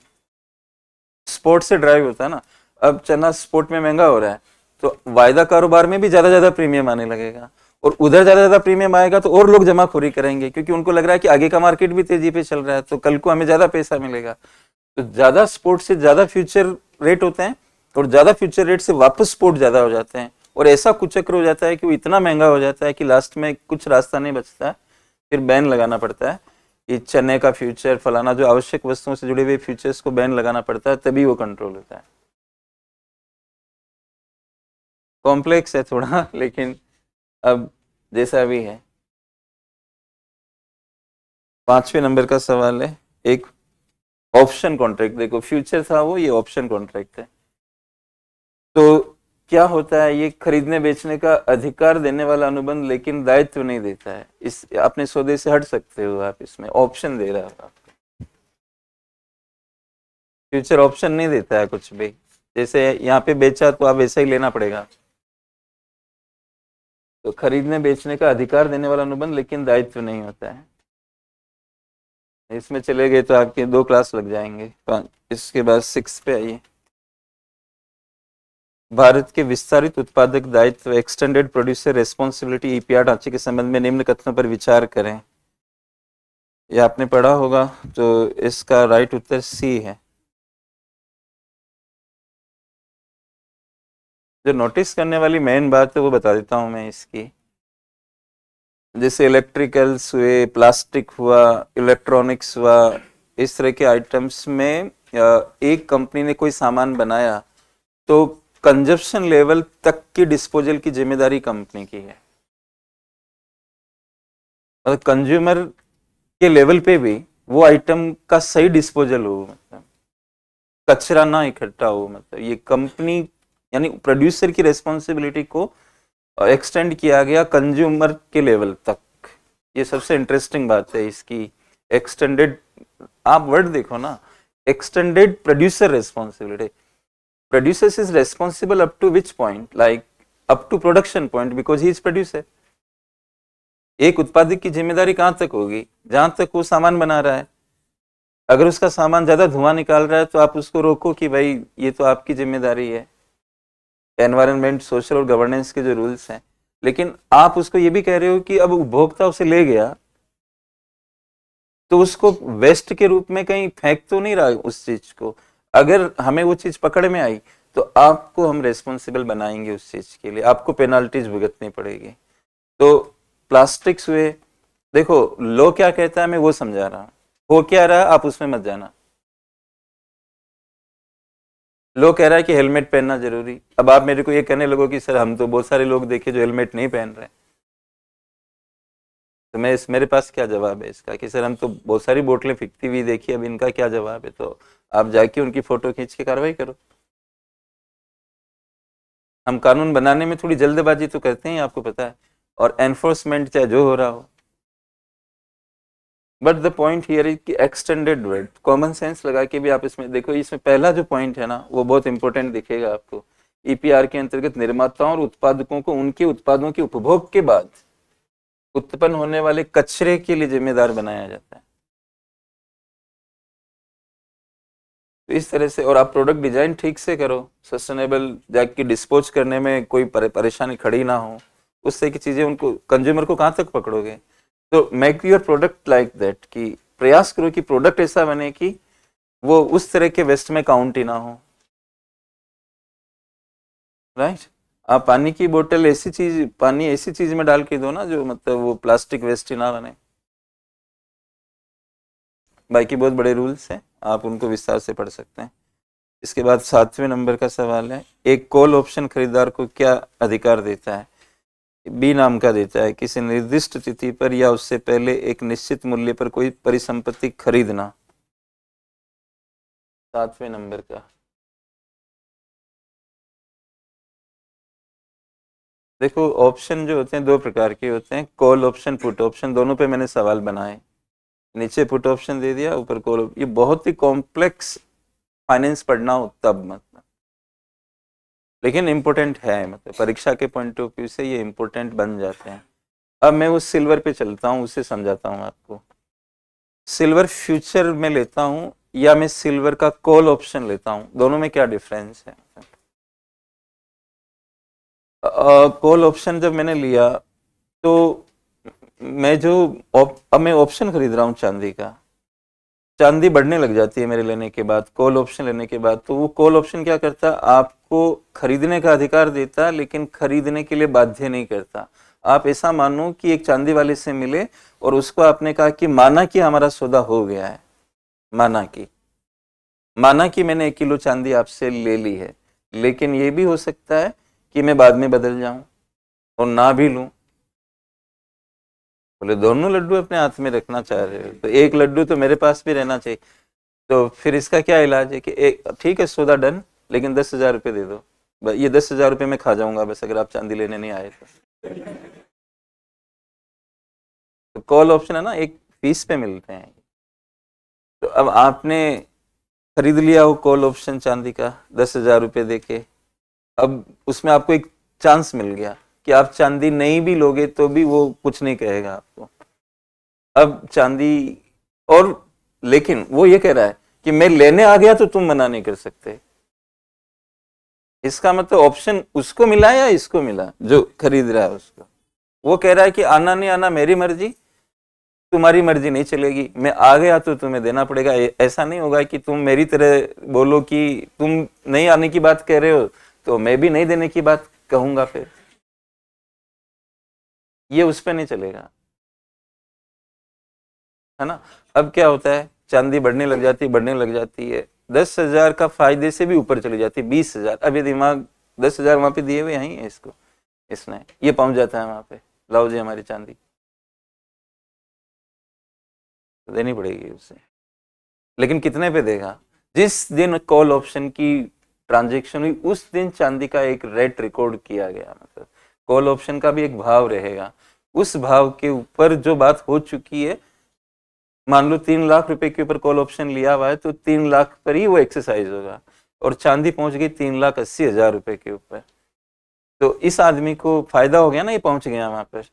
[SPEAKER 1] स्पोर्ट से ड्राइव होता है ना। अब चना स्पोर्ट में महंगा हो रहा है तो वायदा कारोबार में भी ज्यादा प्रीमियम आने लगेगा, और उधर ज्यादा प्रीमियम आएगा तो और लोग जमाखोरी करेंगे, क्योंकि उनको लग रहा है कि आगे का मार्केट भी तेजी पे चल रहा है तो कल को हमें ज्यादा पैसा मिलेगा। तो ज्यादा स्पोर्ट से ज्यादा फ्यूचर रेट होते हैं, और ज्यादा फ्यूचर रेट से वापस स्पोर्ट ज्यादा हो जाते हैं, और ऐसा कुचक्र हो जाता है कि वो इतना महंगा हो जाता है कि लास्ट में कुछ रास्ता नहीं बचता है, फिर बैन लगाना पड़ता है कि चने का फ्यूचर फलाना, जो आवश्यक वस्तुओं से जुड़े हुए फ्यूचर्स को बैन लगाना पड़ता है, तभी वो कंट्रोल होता है। कॉम्प्लेक्स है थोड़ा लेकिन अब जैसा भी है। 5वें नंबर का सवाल है, एक ऑप्शन कॉन्ट्रैक्ट। देखो फ्यूचर था वो, ये ऑप्शन कॉन्ट्रैक्ट है। तो क्या होता है, ये खरीदने बेचने का अधिकार देने वाला अनुबंध लेकिन दायित्व नहीं देता है। इस अपने सौदे से हट सकते हो आप, इसमें ऑप्शन दे रहा है आपको। फ्यूचर ऑप्शन नहीं देता है कुछ भी, जैसे यहाँ पे बेचा तो आप वैसा ही लेना पड़ेगा। तो खरीदने बेचने का अधिकार देने वाला अनुबंध लेकिन दायित्व नहीं होता है। इसमें चले गए तो आपके 2 क्लास लग जाएंगे। इसके बाद 6 पे आइए। भारत के विस्तारित उत्पादक दायित्व एक्सटेंडेड प्रोड्यूसर रेस्पॉन्सिबिलिटी ईपीआर ढांचे के संबंध में निम्न कथनों पर विचार करें। ये आपने पढ़ा होगा, तो इसका राइट उत्तर सी है। जो नोटिस करने वाली मेन बात है वो बता देता हूं मैं इसकी। जैसे इलेक्ट्रिकल्स हुए, प्लास्टिक हुआ, इलेक्ट्रॉनिक्स हुआ, इस तरह के आइटम्स में एक कंपनी ने कोई सामान बनाया तो कंजप्शन लेवल तक की डिस्पोजल की जिम्मेदारी कंपनी की है। मतलब कंज्यूमर के लेवल पे भी वो आइटम का सही डिस्पोजल हो, मतलब कचरा ना इकट्ठा हो, मतलब ये कंपनी यानी प्रोड्यूसर की रेस्पॉन्सिबिलिटी को एक्सटेंड किया गया कंज्यूमर के लेवल तक। ये सबसे इंटरेस्टिंग बात है इसकी। एक्सटेंडेड, आप वर्ड देखो ना, extended producer responsibility. Producer is responsible up to which point, like up to production point, because he is producer. एक उत्पादक की जिम्मेदारी कहां तक होगी, जहां तक वो सामान बना रहा है। अगर उसका सामान ज्यादा धुआं निकाल रहा है तो आप उसको रोको कि भाई ये तो आपकी जिम्मेदारी है, एनवायरनमेंट, सोशल और गवर्नेंस के जो रूल्स हैं। लेकिन आप उसको ये भी कह रहे हो कि अब उपभोक्ता उसे ले गया तो उसको वेस्ट के रूप में कहीं फेंक तो नहीं रहा उस चीज को। अगर हमें वो चीज पकड़ में आई तो आपको हम रेस्पॉन्सिबल बनाएंगे उस चीज के लिए, आपको पेनाल्टीज भुगतनी पड़ेगी। तो प्लास्टिक्स हुए, देखो लो क्या कहता है मैं वो समझा रहा हूं, हो क्या रहा आप उसमें मत जाना। लो कह रहा है कि हेलमेट पहनना जरूरी, अब आप मेरे को ये कहने लगो कि सर हम तो बहुत सारे लोग देखे जो हेलमेट नहीं पहन रहे, तो मैं मेरे पास क्या जवाब है इसका कि सर हम तो बहुत सारी बोतलें फिकती हुई देखी, अब इनका क्या जवाब है। तो आप जाके उनकी फोटो खींच के कार्रवाई करो। हम कानून बनाने में थोड़ी जल्दबाजी तो करते हैं, आपको पता है, और एनफोर्समेंट चाहे जो हो रहा हो। But the point here is कि एक्सटेंडेड वर्ड, कॉमन सेंस लगा के भी आप इसमें देखो, इसमें पहला जो पॉइंट है ना वो बहुत इंपॉर्टेंट दिखेगा आपको। ईपीआर के अंतर्गत निर्माताओं और उत्पादकों को उनके उत्पादों के उपभोग के बाद उत्पन्न होने वाले कचरे के लिए जिम्मेदार बनाया जाता है। तो इस तरह से, और आप प्रोडक्ट डिजाइन ठीक से करो, सस्टेनेबल, जाके डिस्पोज करने में कोई परेशानी खड़ी ना हो, उस तरह की चीजें उनको, कंज्यूमर को कहाँ तक पकड़ोगे। तो make your product like that, कि प्रयास करो कि प्रोडक्ट ऐसा बने कि वो उस तरह के वेस्ट में काउंट ही ना हो। राइट, आप पानी की बोतल ऐसी चीज, पानी ऐसी चीज में डाल के दो ना जो मतलब वो प्लास्टिक वेस्ट ही ना बने। बाकी बहुत बड़े रूल्स हैं, आप उनको विस्तार से पढ़ सकते हैं। इसके बाद 7वें नंबर का सवाल है, एक कॉल ऑप्शन खरीदार को क्या अधिकार देता है। बी नाम का देता है किसी निर्दिष्ट तिथि पर या उससे पहले एक निश्चित मूल्य पर कोई परिसंपत्ति खरीदना। 7वें नंबर का देखो, ऑप्शन जो होते हैं दो प्रकार के होते हैं, कॉल ऑप्शन, पुट ऑप्शन, दोनों पे मैंने सवाल बनाए। नीचे पुट ऑप्शन दे दिया, ऊपर कॉल। ये बहुत ही कॉम्प्लेक्स फाइनेंस पढ़ना हो तब, मतलब लेकिन इम्पोर्टेंट है, मतलब परीक्षा के पॉइंट ऑफ व्यू से ये इम्पोर्टेंट बन जाते हैं। अब मैं उस सिल्वर पे चलता हूँ, उससे समझाता हूँ आपको। सिल्वर फ्यूचर में लेता हूँ या मैं सिल्वर का कॉल ऑप्शन लेता हूँ, दोनों में क्या डिफरेंस है। कॉल ऑप्शन जब मैंने लिया तो मैं जो अब मैं ऑप्शन खरीद रहा हूँ चांदी का, चांदी बढ़ने लग जाती है मेरे लेने के बाद, कॉल ऑप्शन लेने के बाद। तो वो कॉल ऑप्शन क्या करता है, आपको खरीदने का अधिकार देता है लेकिन खरीदने के लिए बाध्य नहीं करता। आप ऐसा मानो कि एक चांदी वाले से मिले और उसको आपने कहा कि माना कि हमारा सौदा हो गया है, माना कि मैंने 1 किलो चांदी आपसे ले ली है, लेकिन ये भी हो सकता है कि मैं बाद में बदल जाऊं और ना भी लूं। बोले दोनों लड्डू अपने हाथ में रखना चाह रहे हो तो एक लड्डू तो मेरे पास भी रहना चाहिए। तो फिर इसका क्या इलाज है कि एक ठीक है सौदा डन, लेकिन 10,000 रुपये दे दो, ये 10,000 रुपये मैं खा जाऊंगा बस, अगर आप चांदी लेने नहीं आए तो कॉल ऑप्शन है ना, एक फीस पे मिलते हैं। तो अब आपने खरीद लिया वो कॉल ऑप्शन चांदी का 10,000 रुपये दे के, अब उसमें आपको एक चांस मिल गया कि आप चांदी नहीं भी लोगे तो भी वो कुछ नहीं कहेगा आपको। अब चांदी, और लेकिन वो ये कह रहा है कि मैं लेने आ गया तो तुम मना नहीं कर सकते। इसका मतलब ऑप्शन उसको मिला या इसको मिला, जो खरीद रहा है उसको। वो कह रहा है कि आना नहीं आना मेरी मर्जी, तुम्हारी मर्जी नहीं चलेगी, मैं आ गया तो तुम्हें देना पड़ेगा। ऐसा नहीं होगा कि तुम मेरी तरह बोलो कि तुम नहीं आने की बात कह रहे हो तो मैं भी नहीं देने की बात कहूंगा, फिर ये उस पर नहीं चलेगा, है ना। अब क्या होता है, चांदी बढ़ने लग जाती है 10,000 का फायदे से भी ऊपर चली जाती है 20,000। अब ये दिमाग 10,000 वहां पे दिए हुए यहीं है इसको, इसने ये पहुंच जाता है वहां पे, लाओ जी हमारी चांदी, तो देनी पड़ेगी उसे। लेकिन कितने पे देगा? जिस दिन कॉल ऑप्शन की ट्रांजेक्शन हुई उस दिन चांदी का एक रेट रिकॉर्ड किया गया, मतलब कॉल ऑप्शन का भी एक भाव रहेगा, उस भाव के ऊपर जो बात हो चुकी है, मान लो 3 लाख रुपए के ऊपर कॉल ऑप्शन लिया हुआ है तो 3 लाख पर ही वो एक्सरसाइज होगा, और चांदी पहुंच गई 3,80,000 रुपए के ऊपर, तो इस आदमी को फायदा हो गया ना, ये पहुंच गया वहां पर।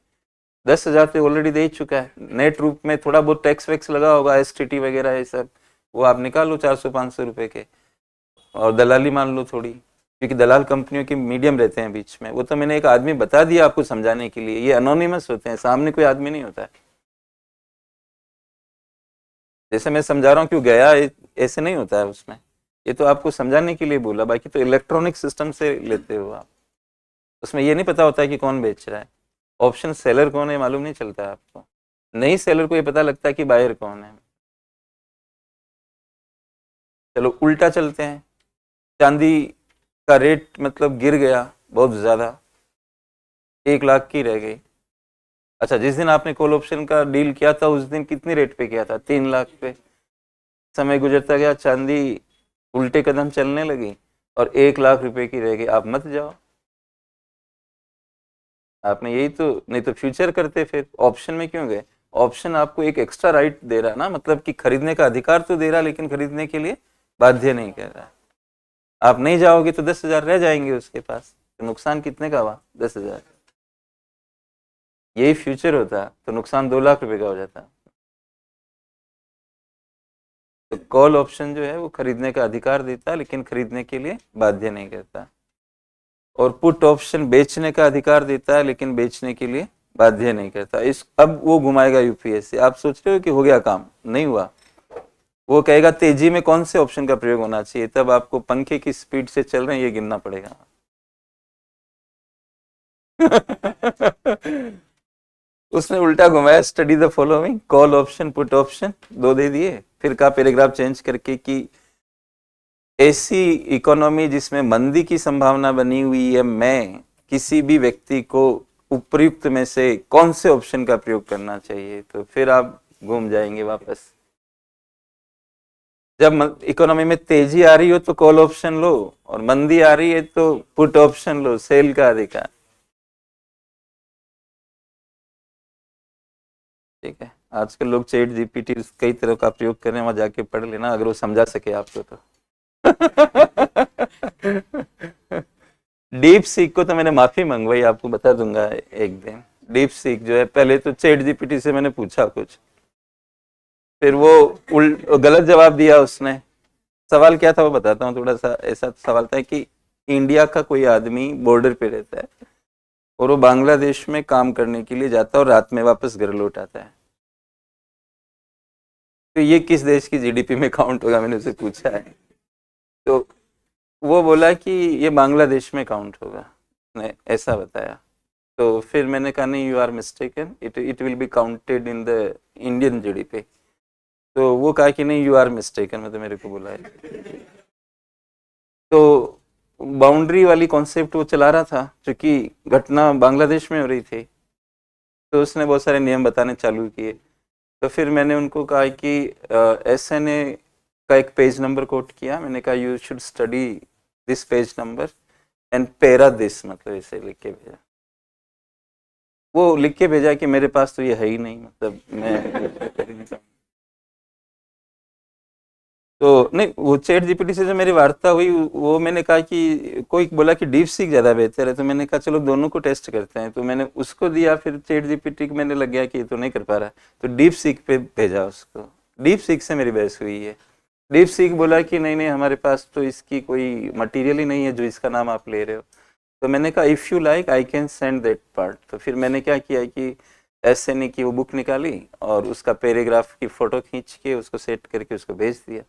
[SPEAKER 1] 10,000 तो ऑलरेडी दे चुका है, नेट रूप में थोड़ा बहुत टैक्स वैक्स लगा होगा, STT वगैरह ये सब, वो आप निकाल लो 400-500 रुपए के, और दलाली मान लो थोड़ी, क्योंकि दलाल कंपनियों के मीडियम रहते हैं बीच में, वो तो मैंने एक आदमी बता दिया आपको समझाने के लिए, ये अनोनिमस होते हैं, सामने कोई आदमी नहीं होता है, जैसे मैं समझा रहा हूँ क्यों गया, ऐसे नहीं होता है उसमें, ये तो आपको समझाने के लिए बोला, बाकी तो इलेक्ट्रॉनिक सिस्टम से लेते हो आप, उसमें ये नहीं पता होता है कि कौन बेच रहा है, ऑप्शन सेलर कौन है मालूम नहीं चलता है आपको, नहीं सेलर को ये पता लगता है कि बायर कौन है। चलो उल्टा चलते हैं, चांदी का रेट मतलब गिर गया बहुत ज्यादा, 1 लाख की रह गई। अच्छा, जिस दिन आपने कॉल ऑप्शन का डील किया था उस दिन कितनी रेट पे किया था? 3 लाख पे। समय गुजरता गया, चांदी उल्टे कदम चलने लगी और 1 लाख रुपए की रह गई, आप मत जाओ, आपने यही तो, नहीं तो फ्यूचर करते, फिर ऑप्शन में क्यों गए? ऑप्शन आपको एक एक्स्ट्रा राइट दे रहा है ना, मतलब कि खरीदने का अधिकार तो दे रहा है, लेकिन खरीदने के लिए बाध्य नहीं कर रहा है। आप नहीं जाओगे तो 10,000 रह जाएंगे उसके पास, तो नुकसान कितने का हुआ? 10,000। यही फ्यूचर होता तो नुकसान 2 लाख रुपए का हो जाता। तो कॉल ऑप्शन जो है वो खरीदने का अधिकार देता है, लेकिन खरीदने के लिए बाध्य नहीं करता, और पुट ऑप्शन बेचने का अधिकार देता है, लेकिन बेचने के लिए बाध्य नहीं करता। इस अब वो घुमाएगा यूपीएससी, आप सोच रहे हो कि हो गया काम, नहीं हुआ, वो कहेगा तेजी में कौन से ऑप्शन का प्रयोग होना चाहिए, तब आपको पंखे की स्पीड से चल रहे हैं ये गिनना पड़ेगा। उसने उल्टा घुमाया, study the following, call option put option दो दे दिए, फिर का पैराग्राफ चेंज करके कि ऐसी इकोनॉमी जिसमें मंदी की संभावना बनी हुई है, मैं किसी भी व्यक्ति को उपयुक्त में से कौन से ऑप्शन का प्रयोग करना चाहिए, तो फिर आप घूम जाएंगे वापस। जब इकोनॉमी में तेजी आ रही हो तो कॉल ऑप्शन लो, और मंदी आ रही है तो पुट ऑप्शन लो, सेल का अधिकार। ठीक है, आजकल लोग चैट जीपीटी कई तरह का प्रयोग कर रहे हैं, वहां जाके पढ़ लेना अगर वो समझा सके आपको तो। डीप सीक को तो मैंने माफी मंगवाई, आपको बता दूंगा एक दिन। डीप सीक जो है, पहले तो चैट जीपीटी से मैंने पूछा कुछ, फिर वो गलत जवाब दिया उसने। सवाल क्या था वो बताता हूँ, थोड़ा सा ऐसा सवाल था कि इंडिया का कोई आदमी बॉर्डर पे रहता है और वो बांग्लादेश में काम करने के लिए जाता है और रात में वापस घर लौट आता है, तो ये किस देश की जीडीपी में काउंट होगा, मैंने उसे पूछा है। तो वो बोला कि ये बांग्लादेश में काउंट होगा, ने ऐसा बताया। तो फिर मैंने कहा नहीं, you are mistaken, it it will be counted in the Indian GDP. तो वो कहा कि नहीं, यू आर मिस्टेकन, मतलब मेरे को बोला है। तो बाउंड्री वाली कॉन्सेप्ट वो चला रहा था, क्योंकि घटना बांग्लादेश में हो रही थी, तो उसने बहुत सारे नियम बताने चालू किए। तो फिर मैंने उनको कहा कि SNA का एक पेज नंबर कोट किया, मैंने कहा you should study this page number and para this, मतलब इसे लिख के भेजा। वो लिख के भेजा कि मेरे पास तो ये है ही नहीं, मतलब मैं तो नहीं, वो चैट जीपीटी से जो मेरी वार्ता हुई, वो मैंने कहा कि कोई बोला कि डीप सीक ज़्यादा बेहतर है, तो मैंने कहा चलो दोनों को टेस्ट करते हैं, तो मैंने उसको दिया, फिर चैट जीपीटी को मैंने लग गया कि ये तो नहीं कर पा रहा, तो डीप सीक पे भेजा उसको। डीप सीक से मेरी बहस हुई है। डीप सीक बोला कि नहीं नहीं, हमारे पास तो इसकी कोई मटीरियल ही नहीं है जो इसका नाम आप ले रहे हो। तो मैंने कहा if you like I can send that part. तो फिर मैंने क्या किया कि SNA की वो बुक निकाली और उसका पैराग्राफ की फ़ोटो खींच के उसको सेट करके उसको भेज दिया।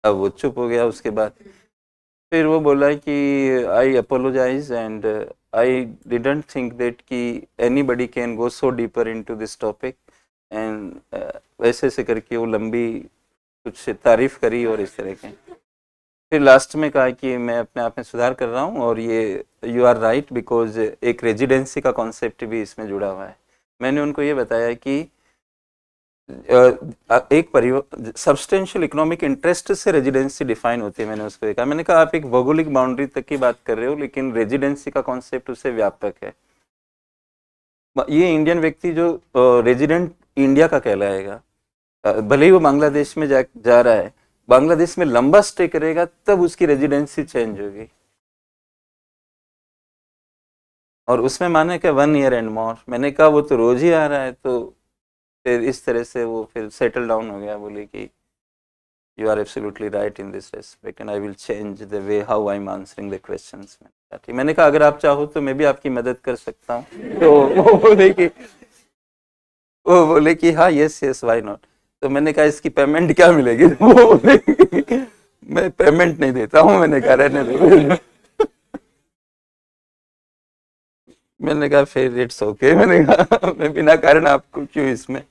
[SPEAKER 1] अब वो चुप हो गया उसके बाद। फिर वो बोला कि I apologise and I didn't think that कि anybody can go so deeper into this topic, and वैसे से करके वो लंबी कुछ तारीफ करी और इस तरह के, फिर लास्ट में कहा कि मैं अपने आप में सुधार कर रहा हूँ और ये यू आर राइट बिकॉज एक रेजिडेंसी का कॉन्सेप्ट भी इसमें जुड़ा हुआ है। मैंने उनको ये बताया कि एक परिवार सब्सटेंशियल इकोनॉमिक इंटरेस्ट से रेजिडेंसी डिफाइन होती है। मैंने उसको कहा, मैंने कहा आप एक भौगोलिक बाउंड्री तक की बात कर रहे हो लेकिन रेजिडेंसी का कॉन्सेप्ट उससे व्यापक है। ये इंडियन व्यक्ति जो रेजिडेंट इंडिया का कहलाएगा, भले ही वो बांग्लादेश में जा रहा है, बांग्लादेश में लंबा स्टे करेगा तब उसकी रेजिडेंसी चेंज होगी, और उसमें माने क्या 1 ईयर एंड मोर। मैंने कहा वो तो रोज ही आ रहा है, तो फिर इस तरह से वो फिर सेटल डाउन हो गया, बोले कि you are absolutely right in this respect and I will change the way how I am answering the questions. मैंने कहा अगर आप चाहो तो मैं भी आपकी मदद कर सकता हूँ। तो वो बोले कि हाँ यस यस व्हाई नॉट। तो मैंने कहा इसकी पेमेंट क्या मिलेगी? वो बोले मैं पेमेंट नहीं देता हूँ। मैंने कहा रहने दो। मैंने कहा फिर इट्स ओके। मैंने कहा मैं बिना कारण आपको क्यों इसमें,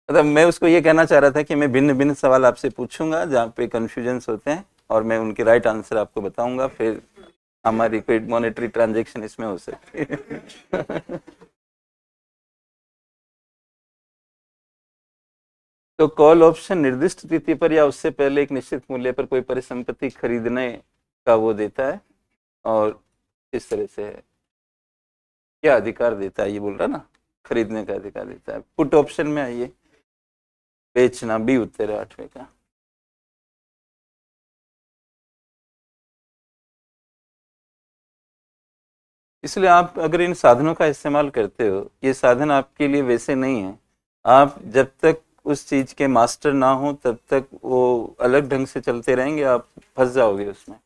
[SPEAKER 1] मतलब मैं उसको ये कहना चाह रहा था कि मैं भिन्न भिन्न सवाल आपसे पूछूंगा जहाँ पे कंफ्यूजन्स होते हैं और मैं उनके राइट आंसर आपको बताऊंगा, फिर हमारी कोई मॉनेटरी ट्रांजैक्शन इसमें हो सकती है। तो कॉल ऑप्शन निर्दिष्ट तिथि पर या उससे पहले एक निश्चित मूल्य पर कोई परिसंपत्ति खरीदने का वो देता है, और इस तरह से क्या अधिकार देता है, ये बोल रहा ना, खरीदने का अधिकार देता है। पुट ऑप्शन में आइए, बेचना, बी उत्तर है 8वें का। इसलिए आप अगर इन साधनों का इस्तेमाल करते हो, ये साधन आपके लिए वैसे नहीं है। आप जब तक उस चीज के मास्टर ना हो तब तक वो अलग ढंग से चलते रहेंगे, आप फंस जाओगे उसमें,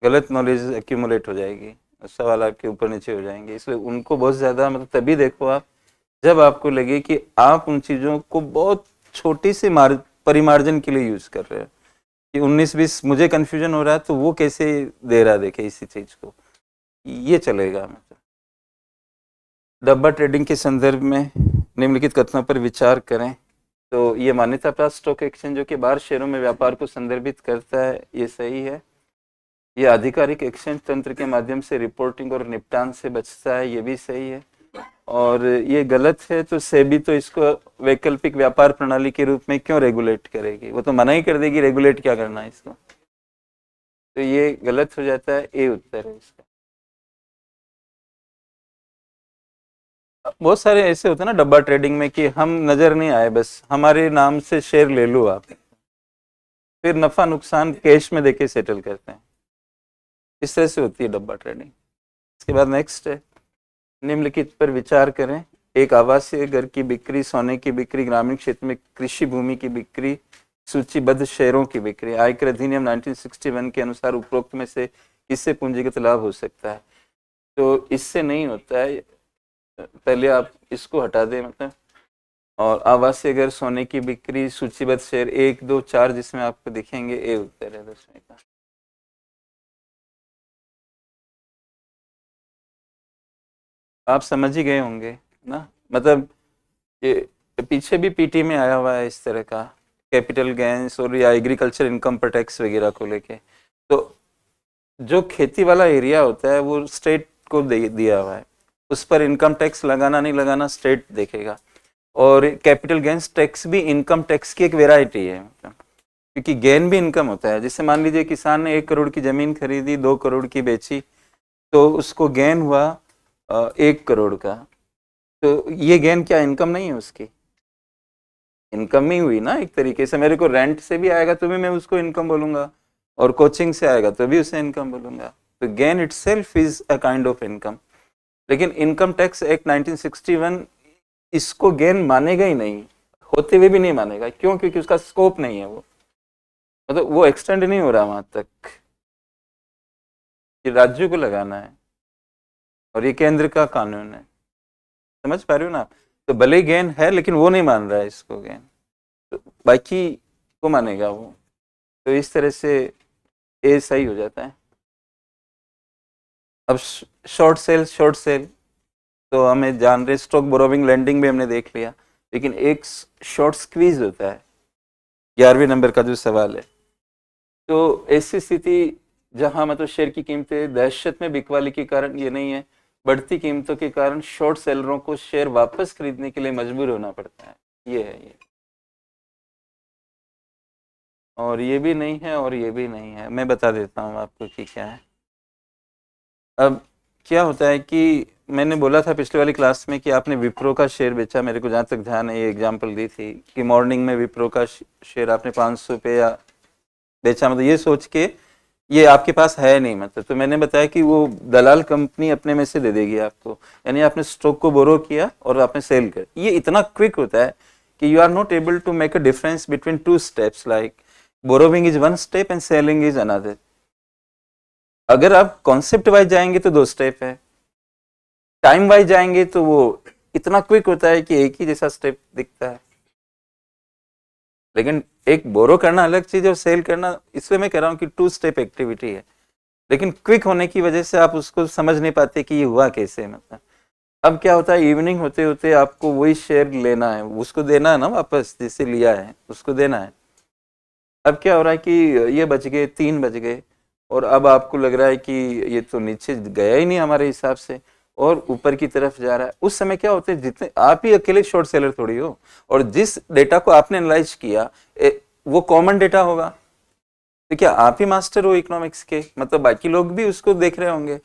[SPEAKER 1] गलत नॉलेज एक्यूमुलेट हो जाएगी, सवाल आपके ऊपर नीचे हो जाएंगे। इसलिए उनको बहुत ज्यादा, मतलब तभी देखो आप जब आपको लगे कि आप उन चीजों को बहुत छोटी सी परिमार्जन के लिए यूज कर रहे हो, कि 19-20 मुझे कंफ्यूजन हो रहा है तो वो कैसे दे रहा है, देखे इसी चीज को, ये चलेगा। मतलब डब्बा ट्रेडिंग के संदर्भ में निम्नलिखित कथनों पर विचार करें। तो ये मान्यता प्राप्त स्टॉक एक्सचेंजों के बाहर शेयरों में व्यापार को संदर्भित करता है, ये सही है। ये आधिकारिक एक्सचेंज तंत्र के माध्यम से रिपोर्टिंग और निपटान से बचता है, ये भी सही है। और ये गलत है, तो सेबी तो इसको वैकल्पिक व्यापार प्रणाली के रूप में क्यों रेगुलेट करेगी, वो तो मना ही कर देगी, रेगुलेट क्या करना है इसको। तो ये गलत हो जाता है, ए उत्तर है इसका। बहुत सारे ऐसे होते हैं ना डब्बा ट्रेडिंग में कि हम नजर नहीं आए, बस हमारे नाम से शेयर ले लो आप, फिर नफा नुकसान कैश में देके सेटल करते हैं। इस तरह से होती है डब्बा ट्रेडिंग। इसके बाद नेक्स्ट है, निम्नलिखित पर विचार करें। एक आवासीय घर की बिक्री, सोने की बिक्री, ग्रामीण क्षेत्र में कृषि भूमि की बिक्री, सूचीबद्ध शेयरों की बिक्री। आयकर अधिनियम 1961 के अनुसार उपरोक्त में से किससे पूंजीगत लाभ हो सकता है? तो इससे नहीं होता है, पहले आप इसको हटा दें, मतलब। और आवासीय घर, सोने की बिक्री, सूचीबद्ध शेयर 1, 2, 4 जिसमें आपको दिखेंगे, ए उत्तर है 10वें का। आप समझ ही गए होंगे ना, मतलब ये पीछे भी पीटी में आया हुआ है इस तरह का, कैपिटल गेंस और या एग्रीकल्चर इनकम पर टैक्स वगैरह को लेके। तो जो खेती वाला एरिया होता है वो स्टेट को दिया हुआ है, उस पर इनकम टैक्स लगाना नहीं लगाना स्टेट देखेगा। और कैपिटल गेंस टैक्स भी इनकम टैक्स की एक वेराइटी है, मतलब क्योंकि गेन भी इनकम होता है। जैसे मान लीजिए किसान ने 1 करोड़ की जमीन खरीदी, 2 करोड़ की बेची, तो उसको गेन हुआ 1 करोड़ का। तो ये गेन क्या इनकम नहीं है उसकी? इनकम ही हुई ना एक तरीके से। मेरे को रेंट से भी आएगा तो भी मैं उसको इनकम बोलूंगा, और कोचिंग से आएगा तो भी उसे इनकम बोलूंगा। तो gain itself is a kind of income. लेकिन इनकम टैक्स एक्ट 1961 इसको गेन मानेगा ही नहीं, होते हुए भी नहीं मानेगा। क्यों? क्योंकि उसका स्कोप नहीं है, वो मतलब वो एक्सटेंड नहीं हो रहा वहां तक। ये राज्यों को लगाना है और ये केंद्र का कानून है। समझ पा रहे हो ना आप? तो भले ही गेन है लेकिन वो नहीं मान रहा है इसको गेन, तो बाकी को मानेगा वो। तो इस तरह से ए सही हो जाता है। अब शॉर्ट सेल, शॉर्ट सेल तो हमें जान रहे, स्टॉक बोरोविंग लेंडिंग भी हमने देख लिया। लेकिन एक शॉर्ट स्क्वीज होता है, 11वें नंबर का जो सवाल है। तो ऐसी स्थिति जहां मतलब शेयर की कीमतें दहशत में बिकवाली के कारण ये नहीं है, बढ़ती कीमतों के कारण शॉर्ट सेलरों को शेयर वापस खरीदने के लिए मजबूर होना पड़ता है, ये है ये। और ये भी नहीं है और ये भी नहीं है, मैं बता देता हूँ आपको कि क्या है। अब क्या होता है कि मैंने बोला था पिछले वाली क्लास में कि आपने विप्रो का शेयर बेचा, मेरे को जहाँ तक ध्यान है ये एग्जांपल दी थी कि मॉर्निंग में विप्रो का शेयर आपने 500 पे या बेचा, मतलब ये सोच के ये आपके पास है नहीं, मतलब तो मैंने बताया कि वो दलाल कंपनी अपने में से दे देगी आपको, यानी आपने स्टॉक को बोरो किया और आपने सेल कर। ये इतना क्विक होता है कि you are not able to make a difference between two steps, like borrowing is one step and selling is another. अगर आप कॉन्सेप्ट वाइज जाएंगे तो दो स्टेप है, टाइम वाइज जाएंगे तो वो इतना क्विक होता है कि एक ही जैसा स्टेप दिखता है। लेकिन एक बोरो करना अलग चीज है और सेल करना, इसलिए मैं कह रहा हूँ कि टू स्टेप एक्टिविटी है, लेकिन क्विक होने की वजह से आप उसको समझ नहीं पाते कि ये हुआ कैसे, मतलब अब क्या होता है इवनिंग होते होते आपको वही शेयर लेना है, उसको देना है ना वापस, जिससे लिया है उसको देना है। अब क्या हो रहा है कि ये बच गए, 3 बज गए, और अब आपको लग रहा है कि ये तो नीचे गया ही नहीं हमारे हिसाब से और ऊपर की तरफ जा रहा है। उस समय क्या होता है, जितने आप ही अकेले शॉर्ट सेलर थोड़ी हो, और जिस डेटा को आपने एनालाइज किया वो कॉमन डेटा होगा, तो क्या आप ही मास्टर हो इकोनॉमिक्स के, मतलब बाकी लोग भी उसको देख रहे होंगे।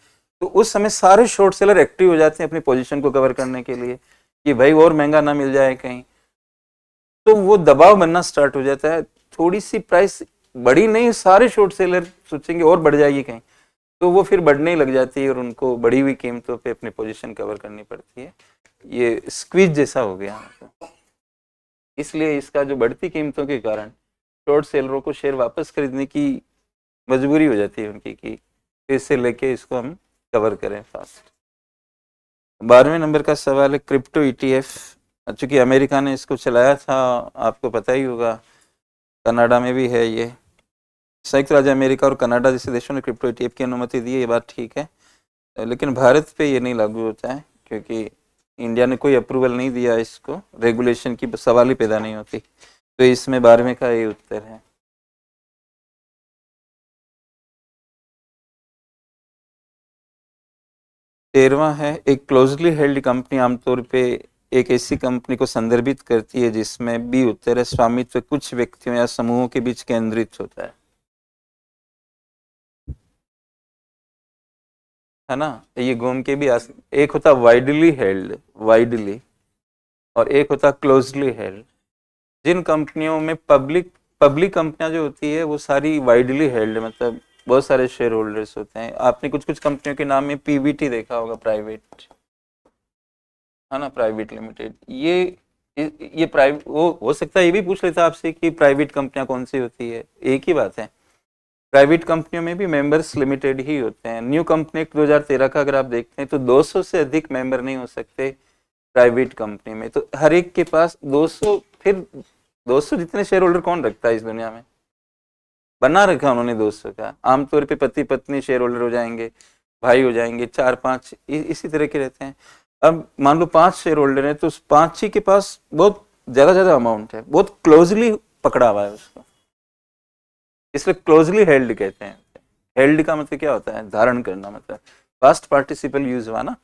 [SPEAKER 1] तो उस समय सारे शॉर्ट सेलर एक्टिव हो जाते हैं अपनी पोजीशन को कवर करने के लिए कि भाई और महंगा ना मिल जाए कहीं, तो वो दबाव बनना स्टार्ट हो जाता है। थोड़ी सी प्राइस बढ़ी नहीं, सारे शॉर्ट सेलर सोचेंगे और बढ़ जाएगी कहीं, तो वो फिर बढ़ने ही लग जाती है और उनको बढ़ी हुई कीमतों पे अपनी पोजीशन कवर करनी पड़ती है। ये स्क्वीज जैसा हो गया मतलब। इसलिए इसका जो बढ़ती कीमतों के कारण शॉर्ट सेलरों को शेयर वापस खरीदने की मजबूरी हो जाती है उनकी कि फिर से लेके इसको हम कवर करें फास्ट। 12वें नंबर का सवाल है क्रिप्टो ईटीएफ। चूंकि अमेरिका ने इसको चलाया था, आपको पता ही होगा, कनाडा में भी है ये। संयुक्त राज्य अमेरिका और कनाडा जैसे देशों ने क्रिप्टो ईटीएफ की अनुमति दी है, ये बात ठीक है, लेकिन भारत पे ये नहीं लागू होता है क्योंकि इंडिया ने कोई अप्रूवल नहीं दिया इसको, रेगुलेशन की सवाल ही पैदा नहीं होती। तो इसमें 12वें का ये उत्तर है। 13वां है एक क्लोजली हेल्ड कंपनी आमतौर पे एक ऐसी कंपनी को संदर्भित करती है जिसमें बी उत्तर है स्वामित्व कुछ व्यक्तियों या समूहों के बीच केंद्रित होता है ना। ये घूम के भी एक होता वाइडली हेल्ड, वाइडली, और एक होता क्लोजली हेल्ड। जिन कंपनियों में पब्लिक पब्लिक कंपनियां जो होती है वो सारी वाइडली हेल्ड, मतलब बहुत सारे शेयर होल्डर्स होते हैं। आपने कुछ कुछ कंपनियों के नाम में पीवीटी देखा होगा, प्राइवेट, है ना, प्राइवेट लिमिटेड। ये प्राइवेट, वो हो सकता है ये भी पूछ लेता आपसे कि प्राइवेट कंपनियां कौन सी होती है, एक ही बात है। प्राइवेट कंपनियों में भी मेंबर्स लिमिटेड ही होते हैं। न्यू कंपनी एक्ट 2013 का अगर आप देखते हैं तो 200 से अधिक मेंबर नहीं हो सकते प्राइवेट कंपनी में, तो हर एक के पास 200, फिर 200 जितने शेयर होल्डर कौन रखता है इस दुनिया में, बना रखा उन्होंने 200 का। आमतौर पे पति पत्नी शेयर होल्डर हो जाएंगे, भाई हो जाएंगे, 4-5 इसी तरह के रहते हैं। अब मान लो 5 शेयर होल्डर हैं तो उस 5 ही के पास बहुत ज्यादा ज्यादा अमाउंट है, बहुत क्लोजली पकड़ा हुआ है उसको, इसलिए क्लोजली हेल्ड कहते हैं। हेल्ड का मतलब क्या होता है, धारण करना, मतलब पास्ट पार्टिसिपल यूज हुआ ना,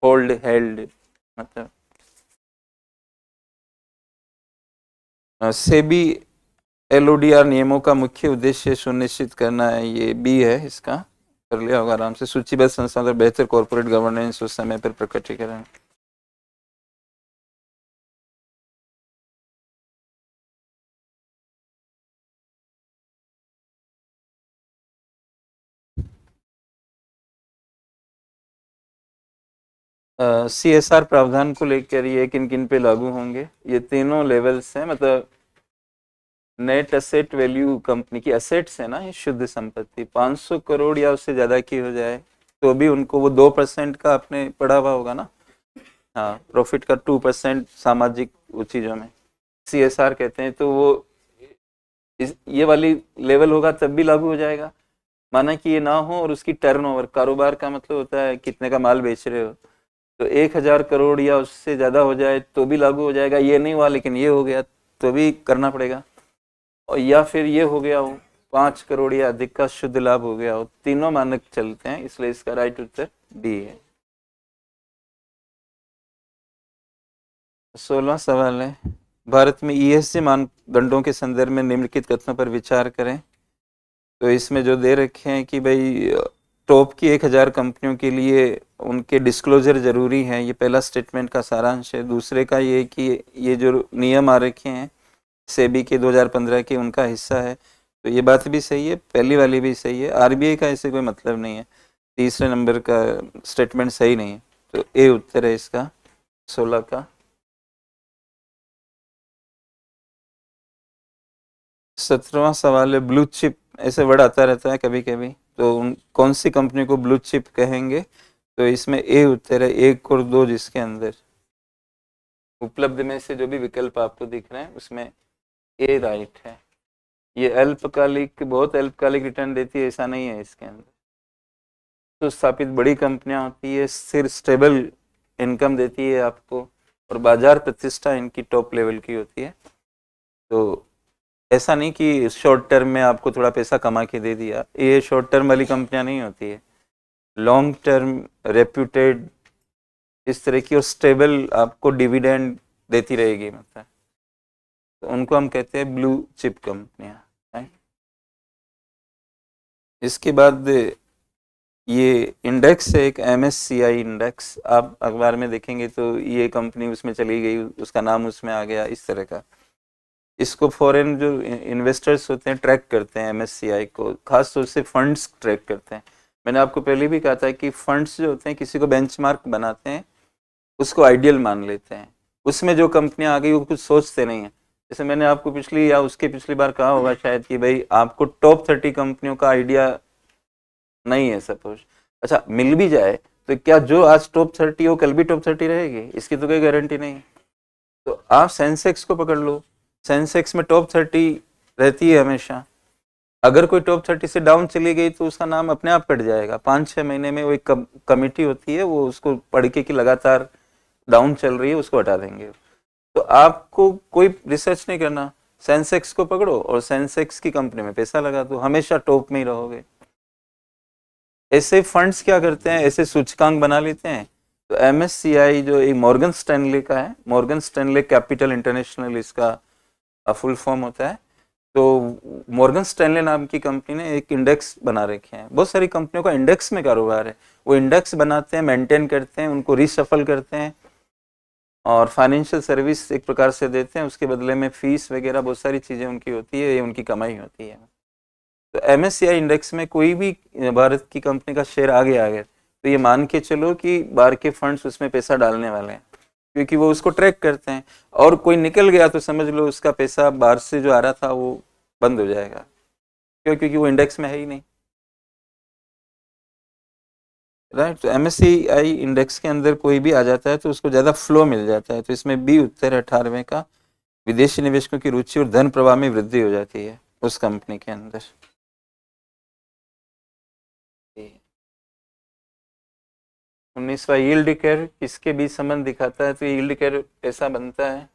[SPEAKER 1] होल्ड हेल्ड मतलब। सेबी एलओडीआर नियमों का मुख्य उद्देश्य सुनिश्चित करना है, ये बी है इसका, कर लिया होगा आराम से। सूचीबद्ध संस्थाओं और बेहतर कॉर्पोरेट गवर्नेंस उस समय पर प्रकटीकरण। सीएसआर प्रावधान को लेकर ये किन किन पे लागू होंगे, ये तीनों लेवल्स हैं, मतलब नेट एसेट वैल्यू कंपनी की एसेट्स है ना, ये शुद्ध संपत्ति 500 करोड़ या उससे ज्यादा की हो जाए तो भी उनको वो 2% का आपने पढ़ा हुआ होगा ना, हाँ, प्रॉफिट का 2% सामाजिक चीजों में सीएसआर कहते हैं, तो वो ये वाली लेवल होगा तब भी लागू हो जाएगा। माना कि ये ना हो और उसकी टर्नओवर, कारोबार का मतलब होता है कितने का माल बेच रहे हो, तो 1,000 करोड़ या उससे ज़्यादा हो जाए तो भी लागू हो जाएगा, ये नहीं हुआ लेकिन ये हो गया तो भी करना पड़ेगा। और या फिर ये हो गया हो 5 करोड़ या अधिक का शुद्ध लाभ हो गया हो, तीनों मानक चलते हैं, इसलिए इसका राइट उत्तर डी है। 16वां सवाल है, भारत में ईएसजी मानदंडों के संदर्भ में निम्नलिखित कथनों पर विचार करें। तो इसमें जो दे रखे हैं कि भाई टॉप की 1,000 कंपनियों के लिए उनके डिस्क्लोजर जरूरी है, ये पहला स्टेटमेंट का सारांश है। दूसरे का ये कि ये जो नियम आ रखे हैं सेबी के 2015 के, उनका हिस्सा है। तो ये बात भी सही है, पहली वाली भी सही है, आरबीआई का ऐसे कोई मतलब नहीं है। तीसरे नंबर का स्टेटमेंट सही नहीं है, तो ए उत्तर है इसका 16 का। 17वां सवाल है, ब्लू चिप, ऐसे वर्ड आता रहता है कभी कभी, तो कौन सी कंपनी को ब्लू चिप कहेंगे? तो इसमें ए उत्तर है, 1 और 2 जिसके अंदर उपलब्ध में से जो भी विकल्प आपको दिख रहे हैं उसमें ए राइट है। ये अल्पकालिक, बहुत अल्पकालिक रिटर्न देती है ऐसा नहीं है इसके अंदर। तो स्थापित बड़ी कंपनियां होती है, स्थिर स्टेबल इनकम देती है आपको, और बाजार प्रतिष्ठा इनकी टॉप लेवल की होती है। तो ऐसा नहीं कि शॉर्ट टर्म में आपको थोड़ा पैसा कमा के दे दिया, ये शॉर्ट टर्म वाली कंपनियां नहीं होती है, लॉन्ग टर्म रेप्यूटेड इस तरह की और स्टेबल आपको डिविडेंड देती रहेगी, मतलब तो उनको हम कहते हैं ब्लू चिप कंपनियां। इसके बाद ये इंडेक्स है एक MSCI इंडेक्स, आप अखबार में देखेंगे तो ये कंपनी उसमें चली गई, उसका नाम उसमें आ गया, इस तरह का। इसको फॉरेन जो इन्वेस्टर्स होते हैं ट्रैक करते हैं MSCI को, खास तौर से फंड्स ट्रैक करते हैं। मैंने आपको पहले भी कहा था कि फंड्स जो होते हैं किसी को बेंचमार्क बनाते हैं, उसको आइडियल मान लेते हैं, उसमें जो कंपनियां आ गई वो कुछ सोचते नहीं है। जैसे मैंने आपको पिछली या उसके पिछली बार कहा होगा शायद कि भाई आपको टॉप 30 कंपनियों का आइडिया नहीं है सपोज, अच्छा मिल भी जाए तो क्या जो आज टॉप 30 हो कल भी टॉप 30 रहेगी? इसकी तो कोई गारंटी नहीं। तो आप सेंसेक्स को पकड़ लो, सेंसेक्स में टॉप 30 रहती है हमेशा, अगर कोई टॉप 30 से डाउन चली गई तो उसका नाम अपने आप कट जाएगा। 5-6 महीने में वो एक कमिटी होती है, वो उसको पढ़ के कि लगातार डाउन चल रही है, उसको हटा देंगे। तो आपको कोई रिसर्च नहीं करना, सेंसेक्स को पकड़ो और सेंसेक्स की कंपनी में पैसा लगा दो, हमेशा टॉप में ही रहोगे। ऐसे फंड्स क्या करते हैं, ऐसे सूचकांक बना लेते हैं। तो MSCI जो एक मॉर्गन स्टैनले का है, मॉर्गन स्टैनले कैपिटल इंटरनेशनल इसका फुल फॉर्म होता है। तो मॉर्गन स्टैनले नाम की कंपनी ने एक इंडेक्स बना रखे हैं, बहुत सारी कंपनियों का इंडेक्स में कारोबार है, वो इंडेक्स बनाते हैं, मेंटेन करते हैं, उनको रीशफल करते हैं और फाइनेंशियल सर्विस एक प्रकार से देते हैं, उसके बदले में फीस वगैरह बहुत सारी चीज़ें उनकी होती है, ये उनकी कमाई होती है। तो MSCI इंडेक्स में कोई भी भारत की कंपनी का शेयर आगे आ गया तो ये मान के चलो कि बाहर के फंड्स उसमें पैसा डालने वाले हैं, क्योंकि वो उसको ट्रैक करते हैं। और कोई निकल गया तो समझ लो उसका पैसा बाहर से जो आ रहा था वो बंद हो जाएगा, क्यों? क्योंकि वो इंडेक्स में है ही नहीं, राइट। तो MSCI इंडेक्स के अंदर कोई भी आ जाता है तो उसको ज़्यादा फ्लो मिल जाता है। तो इसमें बी उत्तर 18वें का, विदेशी निवेशकों की रुचि और धन प्रवाह में वृद्धि हो जाती है उस कंपनी के अंदर। 19वां यील्ड कर्व किसके बीच संबंध दिखाता है? तो यील्ड कर्व ऐसा बनता है,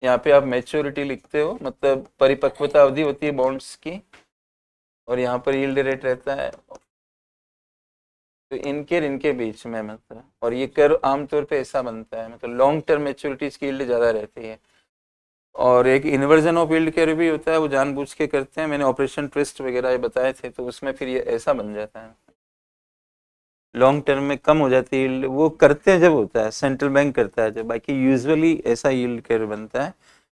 [SPEAKER 1] यहाँ पे आप मैच्योरिटी लिखते हो, मतलब परिपक्वता अवधि होती है बॉन्ड्स की, और यहाँ पर यील्ड रेट रहता है, तो इनके बीच में मतलब, और ये कर्व आमतौर पे ऐसा बनता है, मतलब लॉन्ग टर्म मैच्योरिटीज की यील्ड ज़्यादा रहती है। और एक इन्वर्जन ऑफ यील्ड कर्व भी होता है, वो जानबूझ के करते हैं, मैंने ऑपरेशन ट्विस्ट वगैरह ये बताए थे, तो उसमें फिर ये ऐसा बन जाता है, लॉन्ग टर्म में कम हो जाती है यील्ड, वो करते हैं जब होता है, सेंट्रल बैंक करता है जब, बाकी यूजुअली ऐसा यील्ड कर्व बनता है।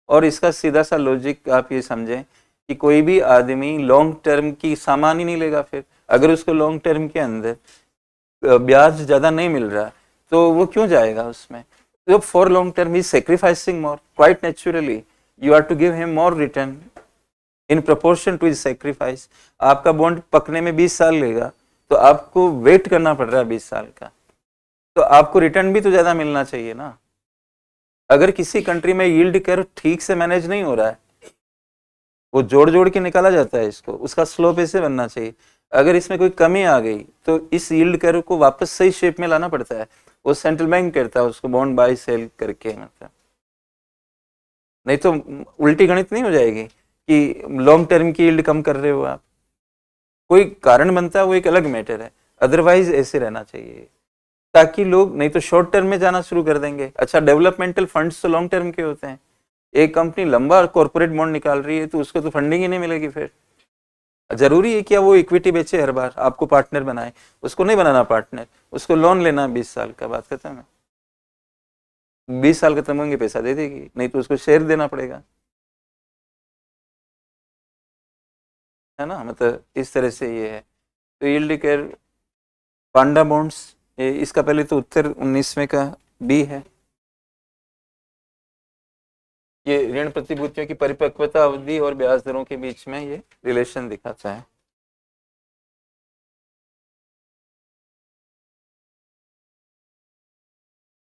[SPEAKER 1] और इसका सीधा सा लॉजिक आप ये समझें कि कोई भी आदमी लॉन्ग टर्म की सामान ही नहीं लेगा, फिर अगर उसको लॉन्ग टर्म के अंदर ब्याज ज़्यादा नहीं मिल रहा तो वो क्यों जाएगा उसमें? तो for long term he sacrificing more, quite naturally you are to give him more return in proportion to his sacrifice. आपका बॉन्ड पकने में 20 साल लेगा तो आपको वेट करना पड़ रहा है 20 साल का, तो आपको रिटर्न भी तो ज़्यादा मिलना चाहिए ना। अगर किसी कंट्री में यील्ड कर्व ठीक से मैनेज नहीं हो रहा है, वो जोड़ जोड़ के निकाला जाता है इसको, उसका स्लोप ऐसे बनना चाहिए, अगर इसमें कोई कमी आ गई तो इस यील्ड कर्व को वापस सही शेप में लाना पड़ता है, वो सेंट्रल बैंक करता है उसको बॉन्ड बाय सेल करके, मतलब नहीं तो उल्टी गणित नहीं हो जाएगी कि लॉन्ग टर्म की यील्ड कम कर रहे हो आप, कोई कारण बनता है वो एक अलग मैटर है, अदरवाइज ऐसे रहना चाहिए, ताकि लोग नहीं तो शॉर्ट टर्म में जाना शुरू कर देंगे। अच्छा, डेवलपमेंटल फंड्स तो लॉन्ग टर्म के होते हैं, एक कंपनी लंबा कॉर्पोरेट बॉन्ड निकाल रही है तो उसको तो फंडिंग ही नहीं मिलेगी, फिर जरूरी है क्या वो इक्विटी बेचे हर बार आपको पार्टनर बनाए? उसको नहीं बनाना पार्टनर, उसको लोन लेना 20 साल का, बात खत्म है। 20 साल खत्म होंगे पैसा दे देगी, नहीं तो उसको शेयर देना पड़ेगा, है ना, मतलब इस तरह से ये है। तो यील्ड कर्व, पांडा बॉन्ड्स, इसका पहले तो उत्तर 19वें का बी है। ये ऋण प्रतिभूतियों की परिपक्वता अवधि और ब्याज दरों के बीच में ये रिलेशन दिखाता है।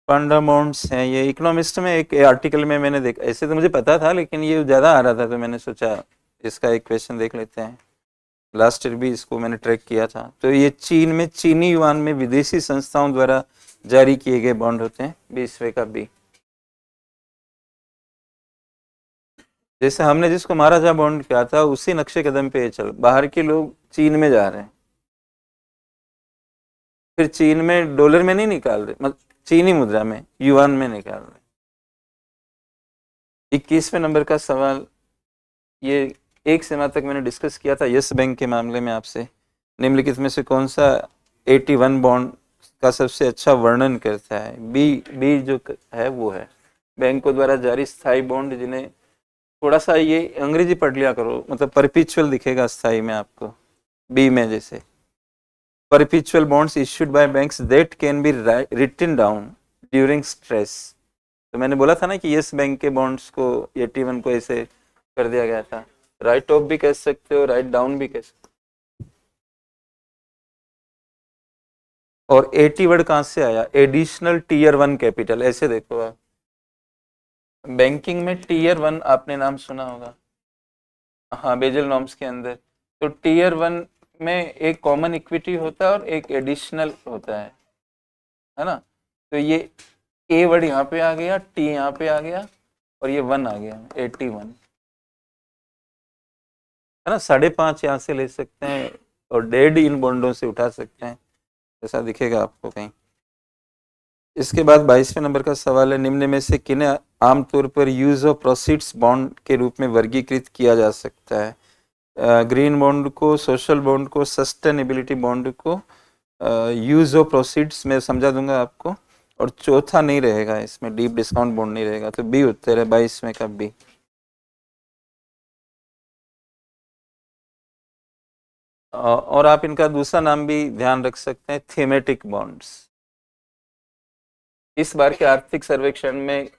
[SPEAKER 1] पांडा बॉन्ड्स है, ये इकोनॉमिस्ट में एक आर्टिकल में मैंने देखा, ऐसे तो मुझे पता था लेकिन ये ज्यादा आ रहा था तो मैंने सोचा इसका एक क्वेश्चन देख लेते हैं। लास्ट ईयर भी इसको मैंने ट्रैक किया था। तो ये चीन में चीनी युआन में विदेशी संस्थाओं द्वारा जारी किए गए बॉन्ड होते हैं, 20वें का बी। जैसे हमने जिसको महाराजा बॉन्ड किया था उसी नक्शे कदम पे चल, बाहर के लोग चीन में जा रहे हैं, फिर चीन में डॉलर में नहीं निकाल रहे, मतलब चीनी मुद्रा में युआन में निकाल रहे। 21वें नंबर का सवाल, ये एक सेना तक मैंने डिस्कस किया था यस बैंक के मामले में आपसे, निम्नलिखित में से कौन सा 81 बॉन्ड का सबसे अच्छा वर्णन करता है? बी, बी जो है वो है बैंकों द्वारा जारी स्थायी बॉन्ड, जिन्हें थोड़ा सा ये अंग्रेजी पढ़ लिया करो, मतलब परपिचुअल दिखेगा स्थायी में आपको, बी में जैसे perpetual bonds issued by banks that can be written down during stress. तो मैंने बोला था ना कि यस बैंक के बॉन्ड्स को 81 को ऐसे कर दिया गया था, राइट ऑफ भी कह सकते हो, राइट डाउन भी कह सकते हो। और 80 वर्ड कहाँ से आया? एडिशनल टीयर 1 कैपिटल, ऐसे देखो आप, बैंकिंग में टीयर 1 आपने नाम सुना होगा, हाँ बेजल नॉर्म्स के अंदर। तो टीयर 1 में एक कॉमन इक्विटी होता है और एक एडिशनल होता है ना। तो ये ए वर्ड यहाँ पे आ गया, टी यहाँ पे आ गया और ये 1 आ गया, 81 है ना। 5.5 यहाँ से ले सकते हैं और 1.5 इन बॉन्डों से उठा सकते हैं, ऐसा दिखेगा आपको कहीं। इसके बाद 22वें नंबर का सवाल है, निम्न में से किन्हें आमतौर पर यूज ऑफ प्रोसीड्स बॉन्ड के रूप में वर्गीकृत किया जा सकता है? ग्रीन बॉन्ड को, सोशल बॉन्ड को, सस्टेनेबिलिटी बॉन्ड को, यूज ऑफ प्रोसीड्स में समझा दूंगा आपको, और चौथा नहीं रहेगा इसमें, डीप डिस्काउंट बॉन्ड नहीं रहेगा। तो बी उत्तर है 22वें का बी। और आप इनका दूसरा नाम भी ध्यान रख सकते हैं, थीमेटिक बॉन्ड्स। इस बार के आर्थिक सर्वेक्षण में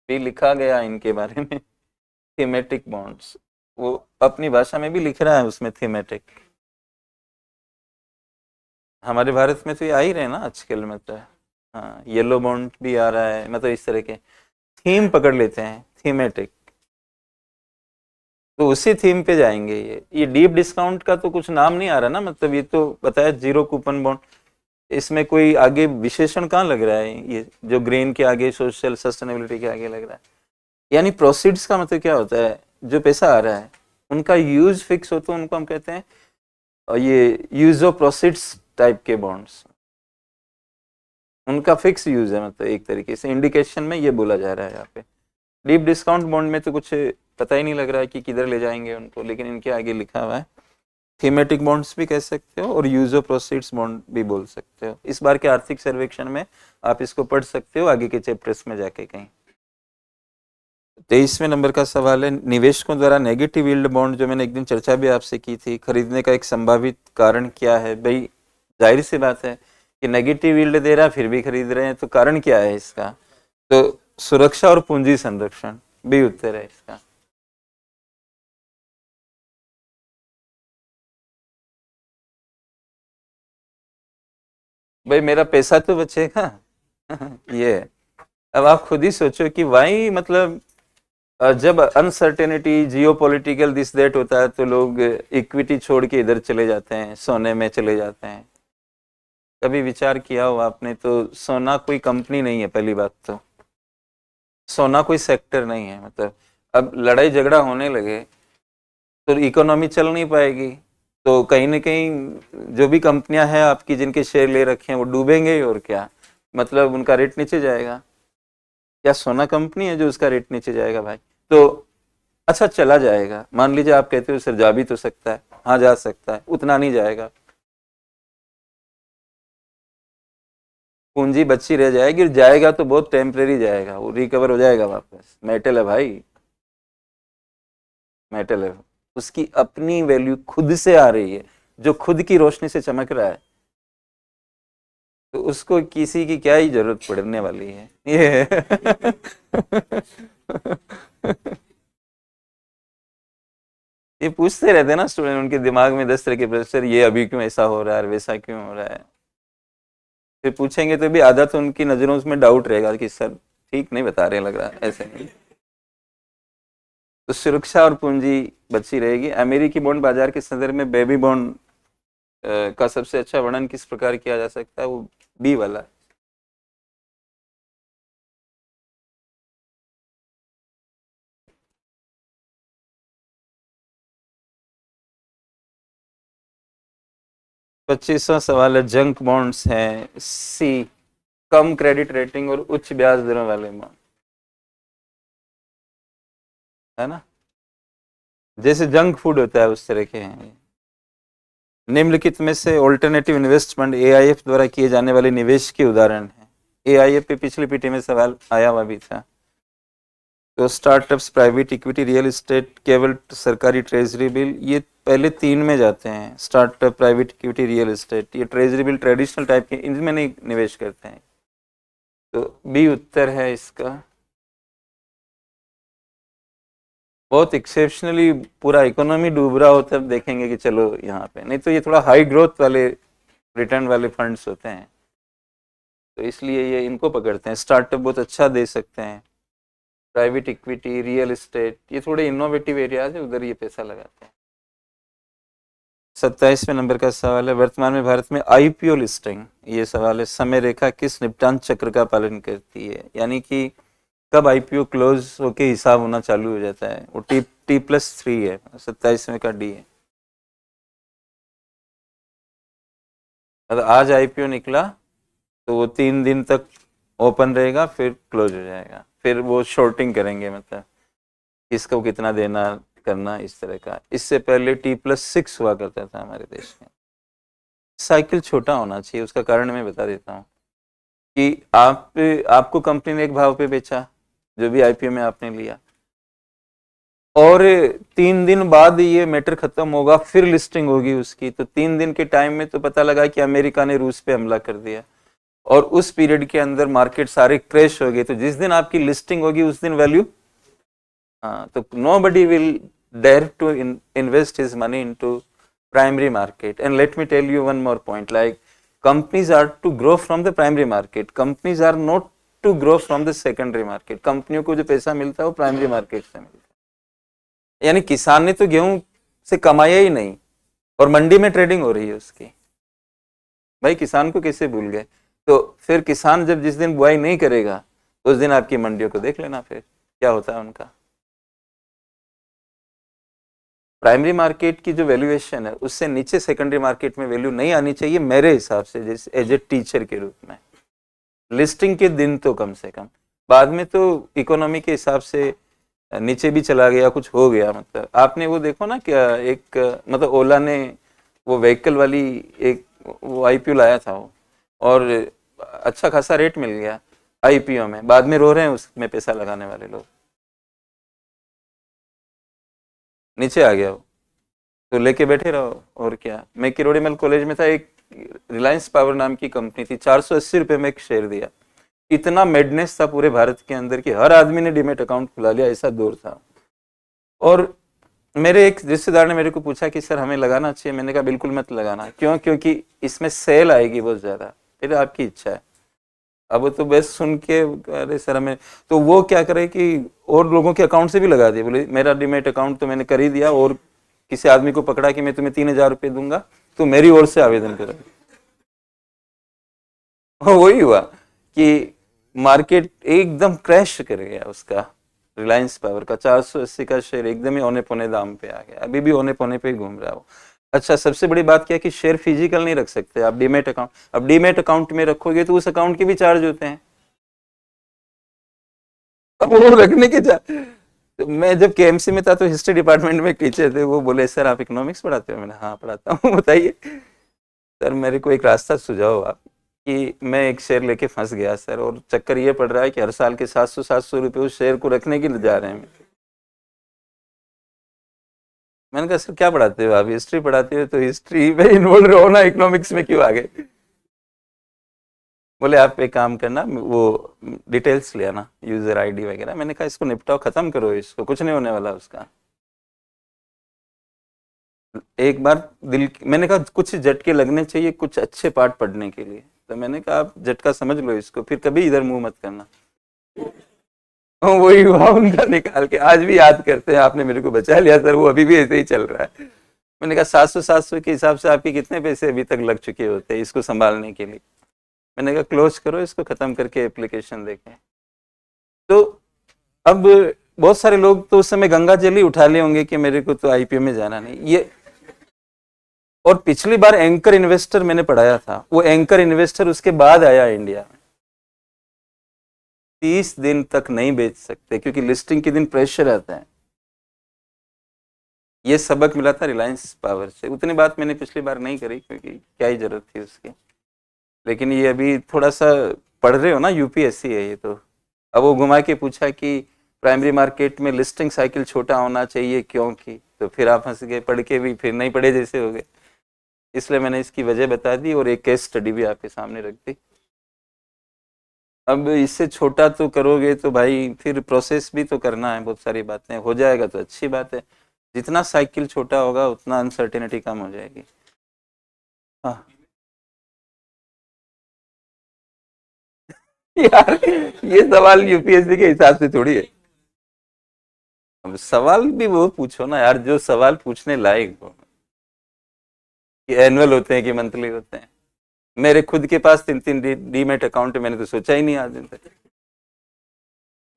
[SPEAKER 1] भी लिखा गया इनके बारे में, थीमेटिक बॉन्ड्स, वो अपनी भाषा में भी लिख रहा है उसमें थीमेटिक। हमारे भारत में तो ये आ ही रहे ना आजकल, मतलब हाँ येलो बॉन्ड भी आ रहा है, मतलब इस तरह के थीम पकड़ लेते हैं, थीमेटिक, तो उसी थीम पे जाएंगे। ये डीप डिस्काउंट का तो कुछ नाम नहीं आ रहा ना, मतलब ये तो बताया जीरो कूपन बॉन्ड, इसमें कोई आगे विशेषण कहाँ लग रहा है? ये जो ग्रीन के आगे, सोशल सस्टेनेबिलिटी के आगे लग रहा है। यानी प्रोसीड्स का मतलब क्या होता है? जो पैसा आ रहा है उनका यूज फिक्स हो तो उनको हम कहते हैं, और ये यूज ऑफ प्रोसीड्स टाइप के बॉन्ड्स, उनका फिक्स यूज है, मतलब एक तरीके से इंडिकेशन में ये बोला जा रहा है यहाँ पे। डीप डिस्काउंट बॉन्ड में तो कुछ पता ही नहीं लग रहा है कि किधर ले जाएंगे उनको, लेकिन इनके आगे लिखा हुआ है। थीमेटिक बॉन्ड्स भी कह सकते हो और यूज ऑफ प्रोसीड्स बॉन्ड भी बोल सकते हो। इस बार के आर्थिक सर्वेक्षण में आप इसको पढ़ सकते हो आगे के चैप्टर्स में जाके कहीं। 23वें नंबर का सवाल है, निवेशकों द्वारा नेगेटिव यील्ड बॉन्ड, जो मैंने एक दिन चर्चा भी आपसे की थी, खरीदने का एक संभावित कारण क्या है? भाई जाहिर सी बात है कि नेगेटिव यील्ड दे रहा फिर भी खरीद रहे हैं, तो कारण क्या है इसका? तो सुरक्षा और पूंजी संरक्षण, भी उत्तर है इसका। भाई मेरा पैसा तो बचेगा ये है। अब आप खुद ही सोचो कि वाई, मतलब जब अनसर्टेनिटी जियोपॉलिटिकल दिस दैट होता है तो लोग इक्विटी छोड़ के इधर चले जाते हैं, सोने में चले जाते हैं। कभी विचार किया हो आपने? तो सोना कोई कंपनी नहीं है, पहली बात तो सोना कोई सेक्टर नहीं है। मतलब अब लड़ाई झगड़ा होने लगे तो इकोनॉमी चल नहीं पाएगी, तो कहीं ना कहीं जो भी कंपनियां हैं आपकी जिनके शेयर ले रखे हैं वो डूबेंगे ही, और क्या मतलब उनका रेट नीचे जाएगा। क्या सोना कंपनी है जो उसका रेट नीचे जाएगा भाई? तो अच्छा चला जाएगा, मान लीजिए आप कहते हो सर जा भी तो सकता है, हाँ जा सकता है, उतना नहीं जाएगा, पूंजी बची रह जाएगी, जाएगा तो बहुत टेम्परेरी जाएगा, वो रिकवर हो जाएगा वापस। मेटल है भाई, मेटल है, उसकी अपनी वैल्यू खुद से आ रही है, जो खुद की रोशनी से चमक रहा है, तो उसको किसी की क्या ही जरूरत पड़ने वाली है ये ये पूछते रहते हैं ना स्टूडेंट, उनके दिमाग में 10 तरह के प्रश्न, ये अभी क्यों ऐसा हो रहा है, वैसा क्यों हो रहा है। फिर पूछेंगे तो भी आधा तो उनकी नजरों में डाउट रहेगा कि सर ठीक नहीं बता रहे, लग रहा है ऐसे नहीं। तो सुरक्षा और पूंजी बची रहेगी। अमेरिकी बॉन्ड बाजार के संदर्भ में बेबी बॉन्ड का सबसे अच्छा वर्णन किस प्रकार किया जा सकता है? वो बी वाला। 25वां सवाल है, जंक बॉन्ड्स हैं। सी, कम क्रेडिट रेटिंग और उच्च ब्याज दरों वाले बॉन्ड, है ना, जैसे जंक फूड होता है उस तरह के हैं। निम्नलिखित में से ऑल्टरनेटिव इन्वेस्टमेंट एआईएफ द्वारा किए जाने वाले निवेश के उदाहरण हैं। एआईएफ पे पिछली पीटी में सवाल आया हुआ भी था। तो startups, private equity, real estate, केवल सरकारी ट्रेजरी बिल, ये पहले तीन में जाते हैं। Startup, private equity, real estate, ये ट्रेजरी बिल ट्रेडिशनल टाइप के, इनमें नहीं निवेश करते हैं। तो बी उत्तर है इसका। बहुत एक्सेप्शनली पूरा इकोनॉमी डूब रहा हो तब देखेंगे कि चलो यहाँ पे, नहीं तो ये थोड़ा हाई ग्रोथ वाले रिटर्न वाले फंड्स होते हैं, तो इसलिए ये इनको पकड़ते हैं। स्टार्टअप बहुत अच्छा दे सकते हैं, प्राइवेट इक्विटी, रियल एस्टेट, ये थोड़े इनोवेटिव एरियाज है, उधर ये पैसा लगाते हैं। 27वें नंबर का सवाल है, वर्तमान में भारत में आईपीओ लिस्टिंग, ये सवाल है, समय रेखा किस निपटान चक्र का पालन करती है? यानी कि कब आईपीओ क्लोज होके हिसाब होना चालू हो जाता है? वो T+3 है। 27वें का डी है। मतलब आज आईपीओ निकला तो वो 3 दिन तक ओपन रहेगा, फिर क्लोज हो जाएगा, फिर वो शॉर्टिंग करेंगे, मतलब किसको कितना देना करना, इस तरह का। इससे पहले T+6 हुआ करता था हमारे देश में। साइकिल छोटा होना चाहिए, उसका कारण मैं बता देता हूँ कि आपको कंपनी ने एक भाव पे बेचा, जो भी आईपीओ में आपने लिया, और 3 दिन बाद ये मैटर खत्म होगा, फिर लिस्टिंग होगी उसकी, तो 3 दिन के टाइम में तो पता लगा कि अमेरिका ने रूस पे हमला कर दिया, और उस पीरियड के अंदर मार्केट सारे क्रैश हो गए, तो जिस दिन आपकी लिस्टिंग होगी उस दिन वैल्यू, हाँ, तो nobody will dare to invest his money into primary market. And let me tell you one more point, like companies are to grow from the primary market, companies are not to grow from the secondary market। कंपनियों को जो पैसा मिलता है वो primary market से मिलता है। यानी किसान ने तो गेहूं से कमाया ही नहीं, और मंडी में ट्रेडिंग हो रही है उसकी, भाई किसान को कैसे भूल गए? तो फिर किसान जब जिस दिन बुआई नहीं करेगा उस दिन आपकी मंडियों को देख लेना फिर क्या होता है उनका। प्राइमरी मार्केट की जो वैल्यूएशन है उससे नीचे सेकेंडरी मार्केट में वैल्यू नहीं आनी चाहिए मेरे हिसाब से, जैसे एज ए टीचर के रूप में। लिस्टिंग के दिन तो कम से कम, बाद में तो इकोनॉमी के हिसाब से नीचे भी चला गया, कुछ हो गया, मतलब आपने वो देखो ना, क्या एक मतलब ओला ने वो व्हीकल वाली एक वो आईपीओ लाया था वो, और अच्छा खासा रेट मिल गया आईपीओ में, बाद में रो रहे हैं उसमें पैसा लगाने वाले लोग, नीचे आ गया वो, तो लेके बैठे रहो और क्या। मैं किरोड़ीमल कॉलेज में था, एक रिलायंस पावर नाम की कंपनी थी, 480 रुपये में एक शेयर दिया। इतना मेडनेस था पूरे भारत के अंदर कि हर आदमी ने डीमेट अकाउंट खुला लिया, ऐसा दौर था। और मेरे एक रिश्तेदार ने मेरे को पूछा कि सर हमें लगाना चाहिए, मैंने कहा बिल्कुल मत लगाना। क्यों? क्योंकि इसमें सेल आएगी बहुत ज्यादा, फिर आपकी इच्छा है। अब वो तो बस सुन के अरे सर हमें, तो वो क्या करे कि और लोगों के अकाउंट से भी लगा दिए, बोले मेरा डीमेट अकाउंट तो मैंने कर ही दिया, और किसी आदमी को पकड़ा कि मैं तुम्हें 3,000 रुपये दूंगा तो मेरी ओर से आवेदन करो। वही हुआ कि मार्केट एकदम क्रैश कर गया उसका, रिलायंस पावर का 480 का शेयर एकदम ही औने पौने दाम पे आ गया, अभी भी औने पौने पे ही घूम रहा हो। अच्छा, सबसे बड़ी बात क्या है कि शेयर फिजिकल नहीं रख सकते आप डीमेट अकाउंट, अब डीमेट अकाउंट में रखोगे तो उस अकाउंट के भी चार्ज होते हैं, अब वो रखने के तो मैं जब केएमसी में था तो हिस्ट्री डिपार्टमेंट में एक टीचर थे, वो बोले सर आप इकोनॉमिक्स पढ़ाते हो, मैंने हाँ पढ़ाता हूँ बताइए सर, मेरे को एक रास्ता सुझाओ आप, कि मैं एक शेयर लेके फंस गया सर, और चक्कर ये पड़ रहा है कि हर साल के 700-700 रुपये उस शेयर को रखने के लिए जा रहे हैं। मैंने कहा सर क्या पढ़ाते हो आप, हिस्ट्री पढ़ाते हो तो हिस्ट्री में इन्वॉल्व रहो ना, इकोनॉमिक्स में क्यों आ गए। बोले आप एक काम करना, वो डिटेल्स ले आना, यूजर आईडी वगैरह। मैंने कहा इसको निपटाओ, खत्म करो इसको, कुछ नहीं होने वाला उसका। एक बार मैंने कहा कुछ झटके लगने चाहिए कुछ अच्छे पाठ पढ़ने के लिए, तो मैंने कहा आप झटका समझ लो इसको, फिर कभी इधर मुंह मत करना। वही हुआ उनका, निकाल के आज भी याद करते हैं, आपने मेरे को बचा लिया सर, वो अभी भी ऐसे ही चल रहा है। मैंने कहा 700-700 के हिसाब से आपके कितने पैसे अभी तक लग चुके होते हैं इसको संभालने के लिए। मैंने कहा क्लोज करो इसको, खत्म करके एप्लीकेशन देखें। तो अब बहुत सारे लोग तो उस समय गंगा जल ही उठा लिए होंगे कि मेरे को तो आईपीओ में जाना नहीं ये। और पिछली बार एंकर इन्वेस्टर मैंने पढ़ाया था, वो एंकर इन्वेस्टर उसके बाद आया इंडिया में। 30 दिन तक नहीं बेच सकते क्योंकि लिस्टिंग के दिन प्रेशर आता है। ये सबक मिला था रिलायंस पावर से। उतनी बात मैंने पिछली बार नहीं करी क्योंकि क्या ही जरूरत थी उसकी, लेकिन ये अभी थोड़ा सा पढ़ रहे हो ना, यूपीएससी है ये तो। अब वो घुमा के पूछा कि प्राइमरी मार्केट में लिस्टिंग साइकिल छोटा होना चाहिए क्योंकि, तो फिर आप हंस गए, पढ़ के भी फिर नहीं पढ़े जैसे हो गए। इसलिए मैंने इसकी वजह बता दी और एक केस स्टडी भी आपके सामने रख दी। अब इससे छोटा तो करोगे तो भाई फिर प्रोसेस भी तो करना है, बहुत सारी बातें, हो जाएगा तो अच्छी बात है, जितना साइकिल छोटा होगा उतना अनसर्टेनिटी कम हो जाएगी। हाँ यार, ये सवाल यूपीएससी के हिसाब से थोड़ी है। अब सवाल भी वो पूछो ना यार जो सवाल पूछने लायक हो, कि एनुअल होते हैं कि मंथली होते हैं। मेरे खुद के पास 3-3 डीमेट अकाउंट है, मैंने तो सोचा ही नहीं आज दिन तक।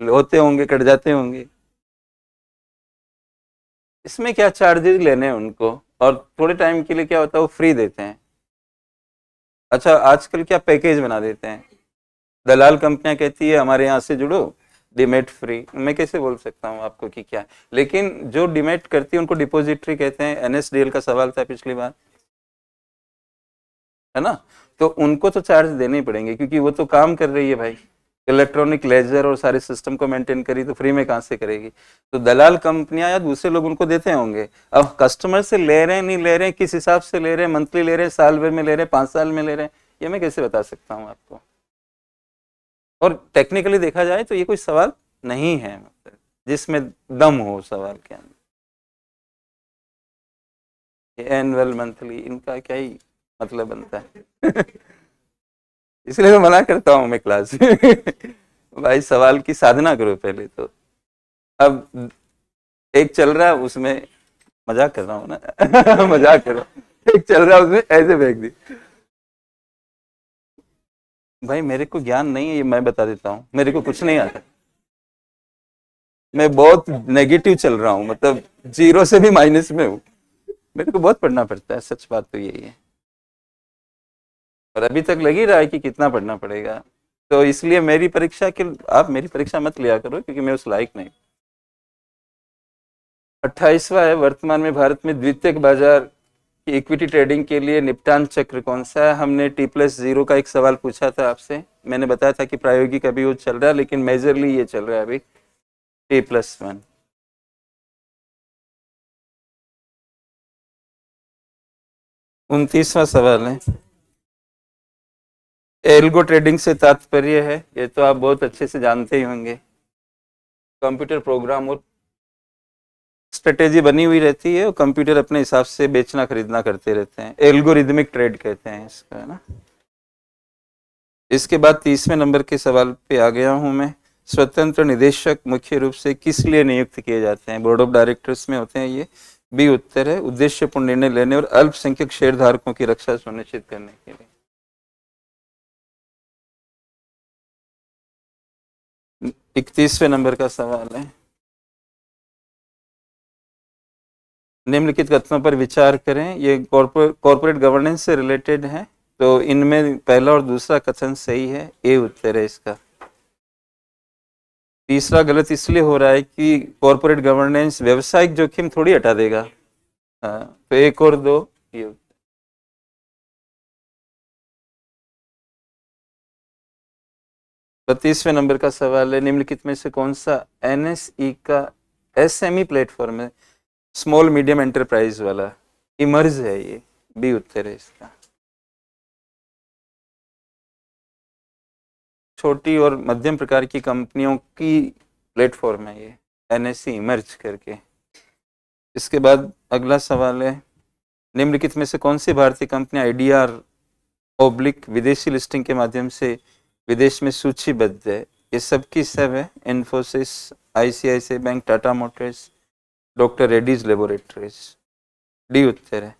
[SPEAKER 1] होते होंगे, कट जाते होंगे। इसमें क्या चार्जेस लेने हैं उनको, और थोड़े टाइम के लिए क्या होता है वो फ्री देते हैं। अच्छा, आजकल क्या पैकेज बना देते हैं, दलाल कंपनियां कहती है हमारे यहाँ से जुड़ो, डिमेट फ्री। मैं कैसे बोल सकता हूँ आपको कि क्या है, लेकिन जो डिमेट करती है उनको डिपॉजिटरी कहते हैं। एनएसडीएल का सवाल था पिछली बार, है ना, तो उनको तो चार्ज देने ही पड़ेंगे क्योंकि वो तो काम कर रही है भाई, इलेक्ट्रॉनिक लेजर और सारे सिस्टम को मेंटेन करी तो फ्री में कहाँ से करेगी। तो दलाल कंपनियां या दूसरे लोग उनको देते होंगे। अब कस्टमर से ले रहे हैं नहीं ले रहे हैं, किस हिसाब से ले रहे हैं, मंथली ले रहे हैं, साल भर में ले रहे हैं, 5 साल में ले रहे हैं, ये मैं कैसे बता सकता हूँ आपको। और टेक्निकली देखा जाए तो ये कोई सवाल नहीं है, मतलब जिसमें दम हो सवाल के अंदर। एनुअल मंथली इनका क्या ही मतलब बनता है। इसलिए मैं मना करता हूँ मैं क्लास में। भाई सवाल की साधना करो पहले तो। अब एक चल रहा है उसमें, मजाक कर रहा हूँ ना। मजाक करो, एक चल रहा है उसमें ऐसे फेंक दी। भाई मेरे को ज्ञान नहीं है, ये मैं बता देता हूँ, मेरे को कुछ नहीं आता। मैं बहुत नेगेटिव चल रहा हूँ, मतलब जीरो से भी माइनस में हूँ। मेरे को बहुत पढ़ना पड़ता है, सच बात तो यही है। और अभी तक लग ही रहा है कि कितना पढ़ना पड़ेगा। तो इसलिए मेरी परीक्षा के, आप मेरी परीक्षा मत लिया करो क्योंकि मैं उस लायक नहीं। 28वां है। वर्तमान में भारत में द्वितीयक बाजार की इक्विटी ट्रेडिंग के लिए निपटान चक्र कौन सा है। हमने T+0 का एक सवाल पूछा था आपसे, मैंने बताया था कि प्रायोगिक अभी वो चल रहा है, लेकिन मेजरली ये चल रहा है अभी T+1। 29वां सवाल है। एल्गो ट्रेडिंग से तात्पर्य है, ये तो आप बहुत अच्छे से जानते ही होंगे, कंप्यूटर प्रोग्राम और स्ट्रेटेजी बनी हुई रहती है और कंप्यूटर अपने हिसाब से बेचना खरीदना करते रहते हैं। एल्गोरिदमिक ट्रेड कहते हैं इसका, है ना। इसके बाद 30वें नंबर के सवाल पे आ गया हूं मैं। स्वतंत्र निदेशक मुख्य रूप से किस लिए नियुक्त किए जाते हैं? बोर्ड ऑफ डायरेक्टर्स में होते हैं ये। बी उत्तर है, उद्देश्यपूर्ण निर्णय लेने और अल्पसंख्यक शेयरधारकों की रक्षा सुनिश्चित करने के लिए। 31वें नंबर का सवाल है, निम्नलिखित कथनों पर विचार करें। ये कॉर्पोरेट गवर्नेंस से रिलेटेड है, तो इनमें पहला और दूसरा कथन सही है, ए उत्तर है इसका। तीसरा गलत इसलिए हो रहा है कि कॉर्पोरेट गवर्नेंस व्यवसायिक जोखिम थोड़ी हटा देगा। हाँ, तो एक और दो ये। 32वें नंबर का सवाल है, निम्नलिखित में से कौन सा एनएसई का एसएमई प्लेटफॉर्म है? स्मॉल मीडियम एंटरप्राइज वाला इमर्ज है ये। बी उत्तर है इसका। छोटी और मध्यम प्रकार की कंपनियों की प्लेटफॉर्म है ये, एनएसई इमर्ज करके। इसके बाद अगला सवाल है, निम्नलिखित में से कौन सी भारतीय कंपनी आईडीआर ओब्लिक विदेशी लिस्टिंग के माध्यम से विदेश में सूचीबद्ध है? ये सब की सब है, Infosys, ICICI Bank, Tata Motors, Doctor Reddy's Laboratories. D उत्तर है।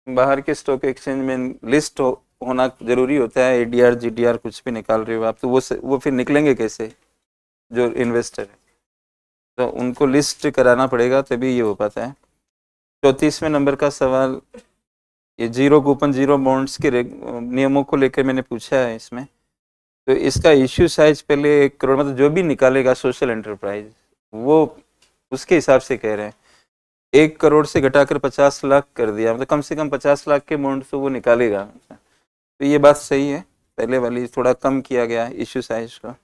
[SPEAKER 1] बाहर के स्टॉक एक्सचेंज में लिस्ट होना जरूरी होता है। एडीआर जीडीआर कुछ भी निकाल रहे हो आप, तो वो फिर निकलेंगे कैसे? जो इन्वेस्टर है तो उनको लिस्ट कराना पड़ेगा, तभी ये हो पाता है। 34वें नंबर का सवाल, ये जीरो कूपन जीरो बॉन्ड्स के नियमों को लेकर मैंने पूछा है इसमें। तो इसका इश्यू साइज पहले 1 करोड़, मतलब जो भी निकालेगा सोशल एंटरप्राइज वो उसके हिसाब से कह रहे हैं। 1 करोड़ से घटाकर 50 लाख कर दिया, मतलब कम से कम 50 लाख के बॉन्ड तो वो निकालेगा। तो ये बात सही है, पहले वाली थोड़ा कम किया गया है इश्यू साइज को।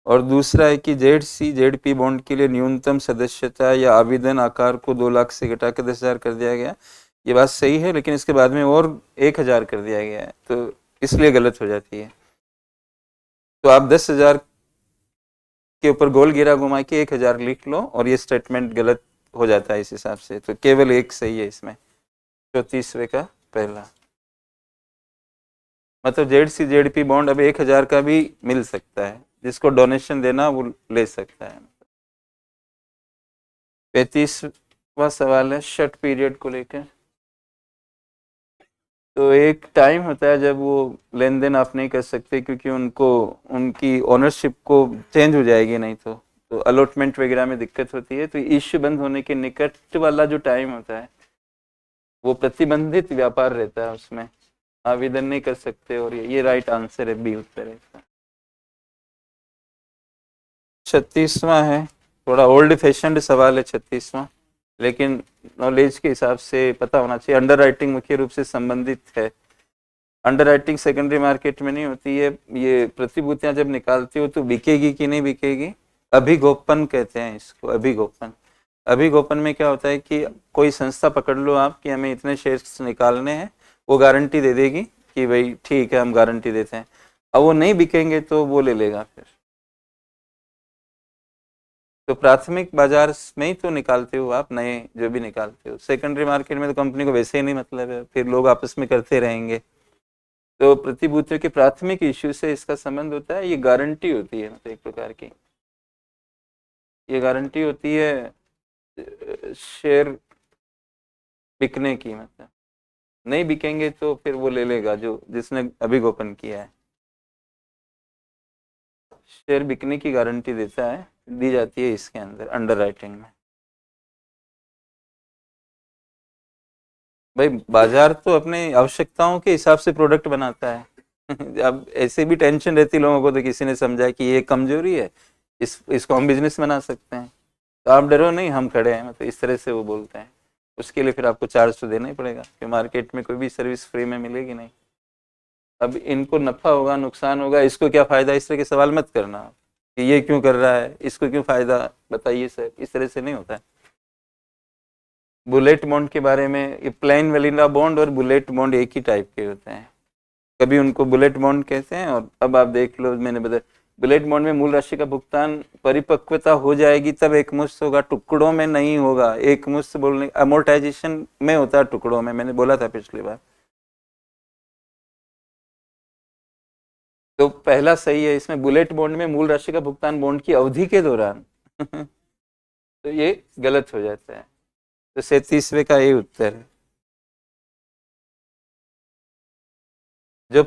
[SPEAKER 1] और दूसरा है कि जेड पी बॉन्ड के लिए न्यूनतम सदस्यता या आवेदन आकार को 2 लाख से घटाकर 10,000 कर दिया गया। ये बात सही है, लेकिन इसके बाद में और 1,000 कर दिया गया है, तो इसलिए गलत हो जाती है। तो आप 10,000 के ऊपर गोल गिरा घुमा के 1,000 लिख लो और ये स्टेटमेंट गलत हो जाता है इस हिसाब से। तो केवल एक सही है इसमें, 34वें का पहला। मतलब जेड पी बॉन्ड अब 1,000 का भी मिल सकता है, जिसको डोनेशन देना वो ले सकता है। 35वां सवाल है शट पीरियड को लेकर। तो एक टाइम होता है जब वो लेन देन आप नहीं कर सकते, क्योंकि उनको उनकी ओनरशिप को चेंज हो जाएगी नहीं तो अलॉटमेंट वगैरह में दिक्कत होती है। तो इश्यू बंद होने के निकट वाला जो टाइम होता है वो प्रतिबंधित व्यापार रहता है, उसमें आवेदन नहीं कर सकते। और ये राइट आंसर है, बी उत्तर है इसका। 36वां है, थोड़ा ओल्ड फैशन्ड सवाल है 36वां, लेकिन नॉलेज के हिसाब से पता होना चाहिए। अंडर राइटिंग मुख्य रूप से संबंधित है। अंडर राइटिंग सेकेंडरी मार्केट में नहीं होती है। ये प्रतिभूतियां जब निकालती हो तो बिकेगी कि नहीं बिकेगी, अभिगोपन कहते हैं इसको, अभिगोपन। अभिगोपन में क्या होता है कि कोई संस्था पकड़ लो आप कि हमें इतने शेयर्स निकालने हैं, वो गारंटी दे देगी कि भाई ठीक है हम गारंटी देते हैं। अब वो नहीं बिकेंगे तो वो ले लेगा फिर। तो प्राथमिक बाजार में ही तो निकालते हो आप, नए जो भी निकालते हो। सेकेंडरी मार्केट में तो कंपनी को वैसे ही नहीं मतलब है, फिर लोग आपस में करते रहेंगे। तो प्रतिभूतियों के प्राथमिक इश्यू से इसका संबंध होता है। ये गारंटी होती है, मतलब एक प्रकार की ये गारंटी होती है शेयर बिकने की। मतलब नहीं बिकेंगे तो फिर वो ले लेगा जो जिसने अभिगोपन किया है। शेयर बिकने की गारंटी देता है, दी जाती है इसके अंदर अंडर राइटिंग में। भाई बाजार तो अपने आवश्यकताओं के हिसाब से प्रोडक्ट बनाता है। अब ऐसे भी टेंशन रहती लोगों को, तो किसी ने समझा कि ये कमजोरी है, इसको हम बिजनेस बना सकते हैं, तो आप डरो नहीं, हम खड़े हैं, मतलब इस तरह से वो बोलते हैं। उसके लिए फिर आपको चार्ज तो देना ही पड़ेगा, क्योंकि मार्केट में कोई भी सर्विस फ्री में मिलेगी नहीं। अब इनको नफा होगा नुकसान होगा, इसको क्या फायदा, इस तरह के सवाल मत करना कि ये क्यों कर रहा है, इसको क्यों फायदा बताइए सर, इस तरह से नहीं होता है। बुलेट बॉन्ड के बारे में, ये प्लेन वैनिला बॉन्ड और बुलेट बॉन्ड एक ही टाइप के होते हैं। कभी उनको बुलेट बॉन्ड कहते हैं, और अब आप देख लो मैंने बताया बुलेट बॉन्ड में मूल राशि का भुगतान परिपक्वता हो जाएगी तब एकमुश्त होगा, टुकड़ों में नहीं होगा। एकमुश्त बोलने अमोर्टाइजेशन में होता है, टुकड़ों में, मैंने बोला था पिछली बार। तो पहला सही है, इसमें बुलेट बॉन्ड में मूल राशि का भुगतान बॉन्ड की अवधि के दौरान तो ये गलत हो जाता है। तो 37वें का ये उत्तर है। जो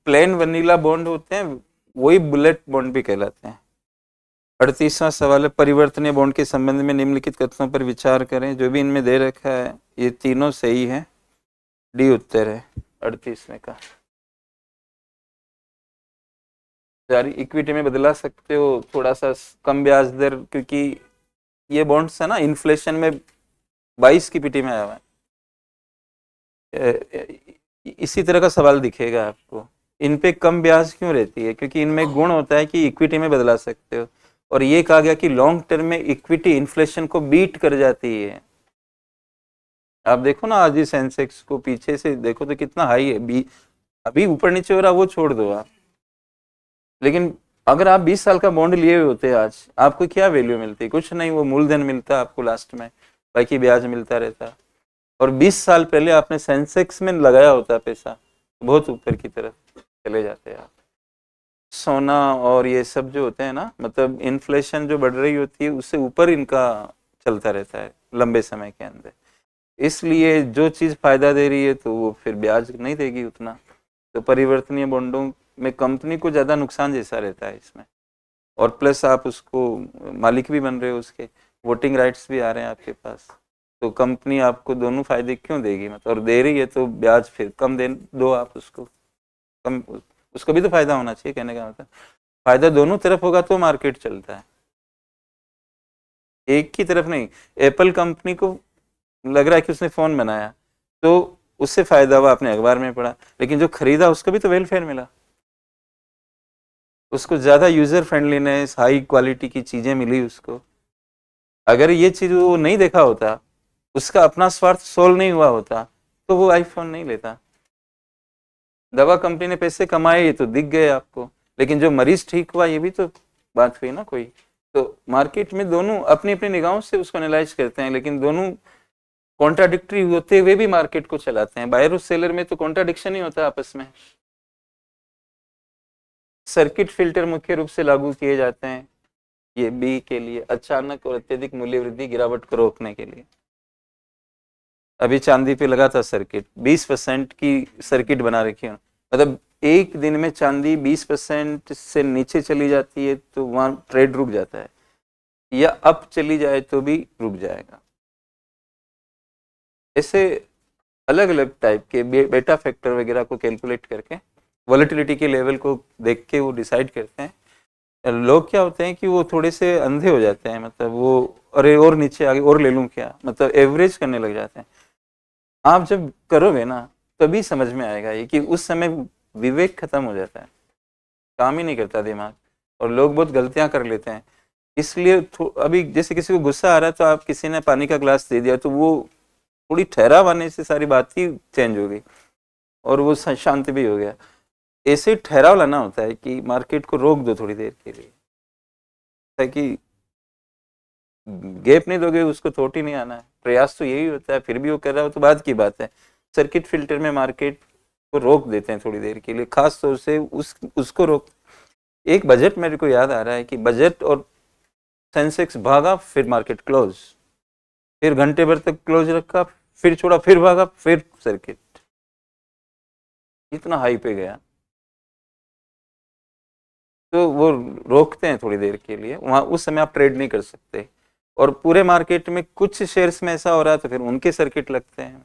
[SPEAKER 1] प्लेन वनीला बॉन्ड होते हैं वही बुलेट बॉन्ड भी कहलाते हैं। 38वां सवाल है, परिवर्तनीय बॉन्ड के संबंध में निम्नलिखित कथनों पर विचार करें। जो भी इनमें दे रखा है ये तीनों सही है, डी उत्तर है 38वें का। जारी इक्विटी में बदला सकते हो, थोड़ा सा कम ब्याज दर, क्योंकि ये बॉन्ड्स है ना इन्फ्लेशन में 22 की पीटी में आया हुआ है। इसी तरह का सवाल दिखेगा आपको। इन पे कम ब्याज क्यों रहती है? क्योंकि इनमें गुण होता है कि इक्विटी में बदला सकते हो, और ये कहा गया कि लॉन्ग टर्म में इक्विटी इन्फ्लेशन को बीट कर जाती है। आप देखो ना आज ही सेंसेक्स को पीछे से देखो तो कितना हाई है, अभी ऊपर नीचे हो रहा, वो छोड़ दो आप। लेकिन अगर आप 20 साल का बॉन्ड लिए हुए होते आज, आपको क्या वैल्यू मिलती? कुछ नहीं, वो मूलधन मिलता आपको लास्ट में, बाकी ब्याज मिलता रहता। और 20 साल पहले आपने सेंसेक्स में लगाया होता पैसा, बहुत ऊपर की तरफ चले जाते आप। सोना और ये सब जो होते हैं ना, मतलब इन्फ्लेशन जो बढ़ रही होती है उससे ऊपर इनका चलता रहता है लंबे समय के अंदर। इसलिए जो चीज़ फायदा दे रही है तो वो फिर ब्याज नहीं देगी उतना। तो परिवर्तनीय बॉन्डों में कंपनी को ज़्यादा नुकसान जैसा रहता है इसमें, और प्लस आप उसको मालिक भी बन रहे हो, उसके वोटिंग राइट्स भी आ रहे हैं आपके पास। तो कंपनी आपको दोनों फायदे क्यों देगी? मतलब और दे रही है तो ब्याज फिर कम दे दो आप उसको, कम, उसको भी तो फायदा होना चाहिए, कहने का मतलब फायदा दोनों तरफ होगा तो मार्केट चलता है, एक की तरफ नहीं। एप्पल कंपनी को लग रहा है कि उसने फोन बनाया तो उससे फायदा हुआ, आपने अखबार में पढ़ा, लेकिन जो खरीदा उसको भी तो वेलफेयर मिला, उसको ज्यादा यूजर फ्रेंडलीनेस, हाई क्वालिटी की चीजें मिली उसको। अगर ये चीज वो नहीं देखा होता, उसका अपना स्वार्थ सोल्व नहीं हुआ होता, तो वो आईफोन नहीं लेता। दवा कंपनी ने पैसे कमाए ये तो दिख गए आपको, लेकिन जो मरीज ठीक हुआ ये भी तो बात हुई ना कोई। तो मार्केट में दोनों अपनी अपनी निगाहों से उसको एनालाइज करते हैं, लेकिन दोनों कॉन्ट्राडिक्टरी होते हुए भी मार्केट को चलाते हैं। बायर और सेलर में तो कॉन्ट्राडिक्शन ही होता है आपस में। सर्किट फिल्टर मुख्य रूप से लागू किए जाते हैं ये बी के लिए, अचानक और अत्यधिक मूल्य वृद्धि गिरावट को रोकने के लिए। अभी चांदी पे लगा था सर्किट, 20% की सर्किट बना रखी है, मतलब एक दिन में चांदी 20% से नीचे चली जाती है तो वहां ट्रेड रुक जाता है, या अप चली जाए तो भी रुक जाएगा। ऐसे अलग अलग टाइप के बेटा फैक्टर वगैरह को कैलकुलेट करके वॉलेटिलिटी के लेवल को देख के वो डिसाइड करते हैं। लोग क्या होते हैं कि वो थोड़े से अंधे हो जाते हैं, मतलब वो अरे और नीचे आगे और ले लूं क्या, मतलब एवरेज करने लग जाते हैं। आप जब करोगे ना तभी समझ में आएगा ये कि उस समय विवेक खत्म हो जाता है, काम ही नहीं करता दिमाग, और लोग बहुत गलतियां कर लेते हैं। इसलिए अभी जैसे किसी को गुस्सा आ रहा है तो आप किसी ने पानी का ग्लास दे दिया तो वो थोड़ी ठहराव आने से सारी बात ही चेंज हो गई और वो शांत भी हो गया। ऐसे ही ठहराव लाना होता है कि मार्केट को रोक दो थोड़ी देर के लिए, ताकि गैप नहीं दोगे उसको थोट ही नहीं आना है। प्रयास तो यही होता है, फिर भी वो कर रहा हो तो बात की बात है। सर्किट फिल्टर में मार्केट को रोक देते हैं थोड़ी देर के लिए, खास तौर से उसको रोक। एक बजट मेरे को याद आ रहा है कि बजट और सेंसेक्स भागा, फिर मार्केट क्लोज, फिर घंटे भर तक क्लोज रखा, फिर छोड़ा, फिर भागा, फिर सर्किट इतना हाई पे गया। तो वो रोकते हैं थोड़ी देर के लिए, वहां उस समय आप ट्रेड नहीं कर सकते। और पूरे मार्केट में कुछ शेयर्स में ऐसा हो रहा है तो फिर उनके सर्किट लगते हैं,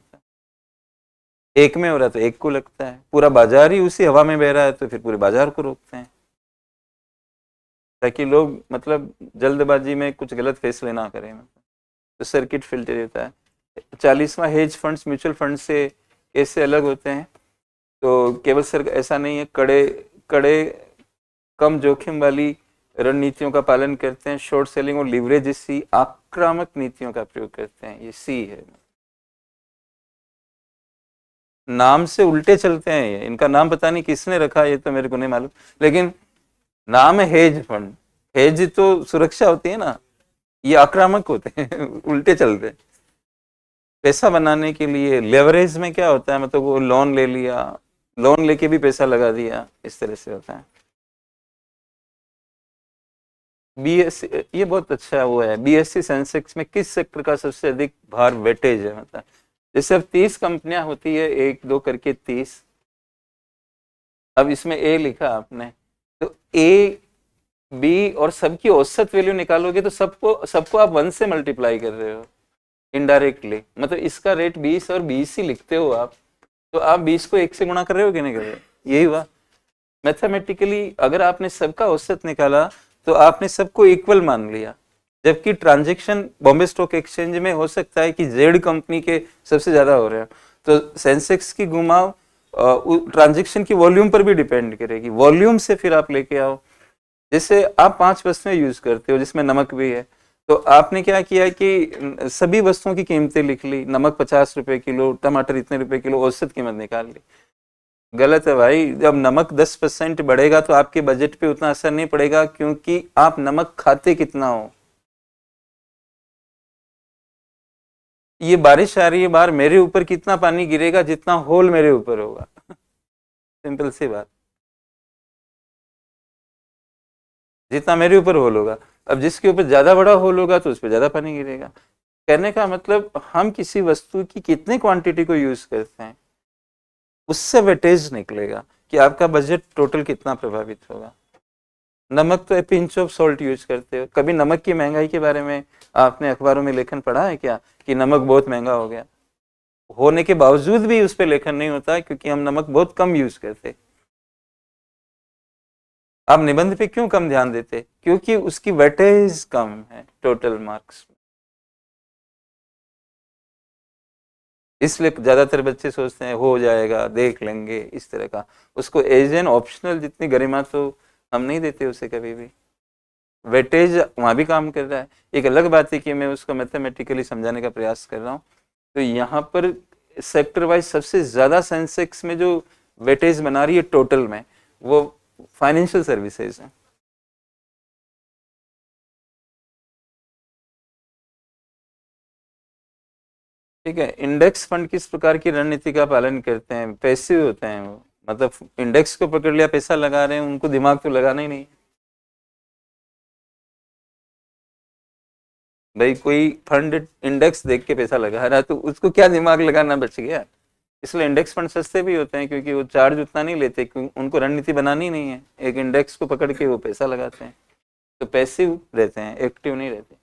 [SPEAKER 1] एक में हो रहा है तो एक को लगता है, पूरा बाजार ही उसी हवा में बह रहा है तो फिर पूरे बाजार को रोकते हैं, ताकि लोग मतलब जल्दबाजी में कुछ गलत फैसले ना करें। तो सर्किट फिल्टर रहता है। 40वां, हेज फंड्स म्यूचुअल फंड से कैसे अलग होते हैं? तो केवल सर ऐसा नहीं है, कड़े कड़े कम जोखिम वाली रणनीतियों का पालन करते हैं, शॉर्ट सेलिंग और लीवरेज जैसी आक्रामक नीतियों का प्रयोग करते हैं, ये सी है। नाम से उल्टे चलते हैं ये, इनका नाम पता नहीं किसने रखा, ये तो मेरे को नहीं मालूम, लेकिन नाम है हेज फंड। हेज तो सुरक्षा होती है ना, ये आक्रामक होते हैं उल्टे चलते हैं। पैसा बनाने के लिए लेवरेज में क्या होता है, मतलब वो लोन ले लिया, लोन लेके भी पैसा लगा दिया, इस तरह से होता है। बीएससी, ये बहुत अच्छा वो है, बीएससी सेंसेक्स में किस सेक्टर का सबसे अधिक भार वेटेज है, मतलब जैसे अब 30 कंपनियां होती है, एक दो करके 30। अब इसमें ए लिखा आपने, तो ए बी और सबकी औसत वैल्यू निकालोगे तो सबको सबको आप 1 से मल्टीप्लाई कर रहे हो इनडायरेक्टली, मतलब इसका रेट 20 और 20 ही लिखते हो आप, तो आप 20 को 1 से गुणा कर रहे हो कि नहीं कर रहे हो, यही हुआ। मैथमेटिकली अगर आपने सबका औसत निकाला तो आपने सबको इक्वल मान लिया, जबकि ट्रांजैक्शन बॉम्बे स्टॉक एक्सचेंज में हो सकता है कि जेड कंपनी के सबसे ज्यादा हो रहे हैं, तो सेंसेक्स की घुमाव ट्रांजैक्शन की वॉल्यूम पर भी डिपेंड करेगी, वॉल्यूम से फिर आप लेके आओ। जैसे आप 5 वस्तुएं यूज करते हो जिसमें नमक भी है, तो आपने क्या किया कि सभी वस्तुओं की कीमतें लिख ली, नमक 50 रुपए किलो, टमाटर इतने रुपए किलो, औसत कीमत निकाल ली। गलत है भाई, जब नमक 10% बढ़ेगा तो आपके बजट पे उतना असर नहीं पड़ेगा, क्योंकि आप नमक खाते कितना हो। ये बारिश आ रही है बाहर, मेरे ऊपर कितना पानी गिरेगा, जितना होल मेरे ऊपर होगा सिंपल सी बात, जितना मेरे ऊपर होल होगा। अब जिसके ऊपर ज्यादा बड़ा होल होगा तो उस पर ज्यादा पानी गिरेगा। कहने का मतलब हम किसी वस्तु की कितनी क्वांटिटी को यूज करते हैं, उससे वेटेज निकलेगा कि आपका बजट टोटल कितना प्रभावित होगा। नमक तो पिंच ऑफ सॉल्ट यूज करते हो, कभी नमक की महंगाई के बारे में आपने अखबारों में लेखन पढ़ा है क्या, कि नमक बहुत महंगा हो गया, होने के बावजूद भी उस पर लेखन नहीं होता, क्योंकि हम नमक बहुत कम यूज करते। आप निबंध पे क्यों कम ध्यान देते, क्योंकि उसकी वेटेज कम है टोटल मार्क्स में, इसलिए ज्यादातर बच्चे सोचते हैं हो जाएगा देख लेंगे इस तरह का, उसको एज एन ऑप्शनल जितनी गरिमा तो हम नहीं देते उसे कभी भी। वेटेज वहां भी काम कर रहा है, एक अलग बात है कि मैं उसको मैथमेटिकली समझाने का प्रयास कर रहा हूँ। तो यहाँ पर सेक्टर वाइज सबसे ज्यादा सेंसेक्स में जो वेटेज बना रही है टोटल में, वो फाइनेंशियल सर्विसेज है। ठीक है, इंडेक्स फंड किस प्रकार की रणनीति का पालन करते हैं, पैसिव होते हैं वो, मतलब इंडेक्स को पकड़ लिया पैसा लगा रहे हैं, उनको दिमाग तो लगाना ही नहीं। भाई कोई फंड इंडेक्स देख के पैसा लगा रहा है तो उसको क्या दिमाग लगाना बच गया। इसलिए इंडेक्स फंड सस्ते भी होते हैं, क्योंकि वो चार्ज उतना नहीं लेते, क्योंकि उनको रणनीति बनानी नहीं है, एक इंडेक्स को पकड़ के वो पैसा लगाते हैं, तो पैसिव रहते हैं, एक्टिव नहीं रहते।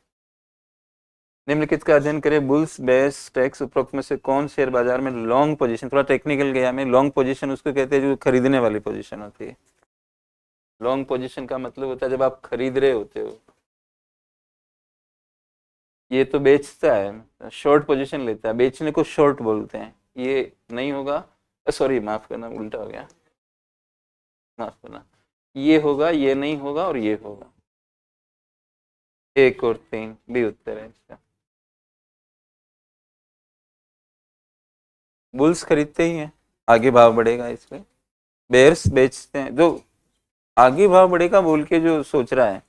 [SPEAKER 1] निम्नलिखित का अध्ययन करें, बुल्स बेस टैक्स उपरोक्त में से कौन शेयर बाजार में लॉन्ग पोजीशन, थोड़ा टेक्निकल गया मैं, लॉन्ग पोजीशन उसको कहते हैं जो खरीदने वाली पोजीशन होती है। लॉन्ग पोजीशन का मतलब होता है जब आप खरीद रहे होते हो, ये तो बेचता है, शॉर्ट पोजीशन लेता है, बेचने को शॉर्ट बोलते हैं। ये नहीं होगा, सॉरी माफ करना उल्टा हो गया, माफ करना, ये होगा, ये नहीं होगा और ये होगा, 1 और 3 भी उत्तर है इसका। बुल्स खरीदते ही हैं, आगे भाव बढ़ेगा इसलिए। बेयर्स बेचते हैं, जो आगे भाव बढ़ेगा बोल के जो सोच रहा है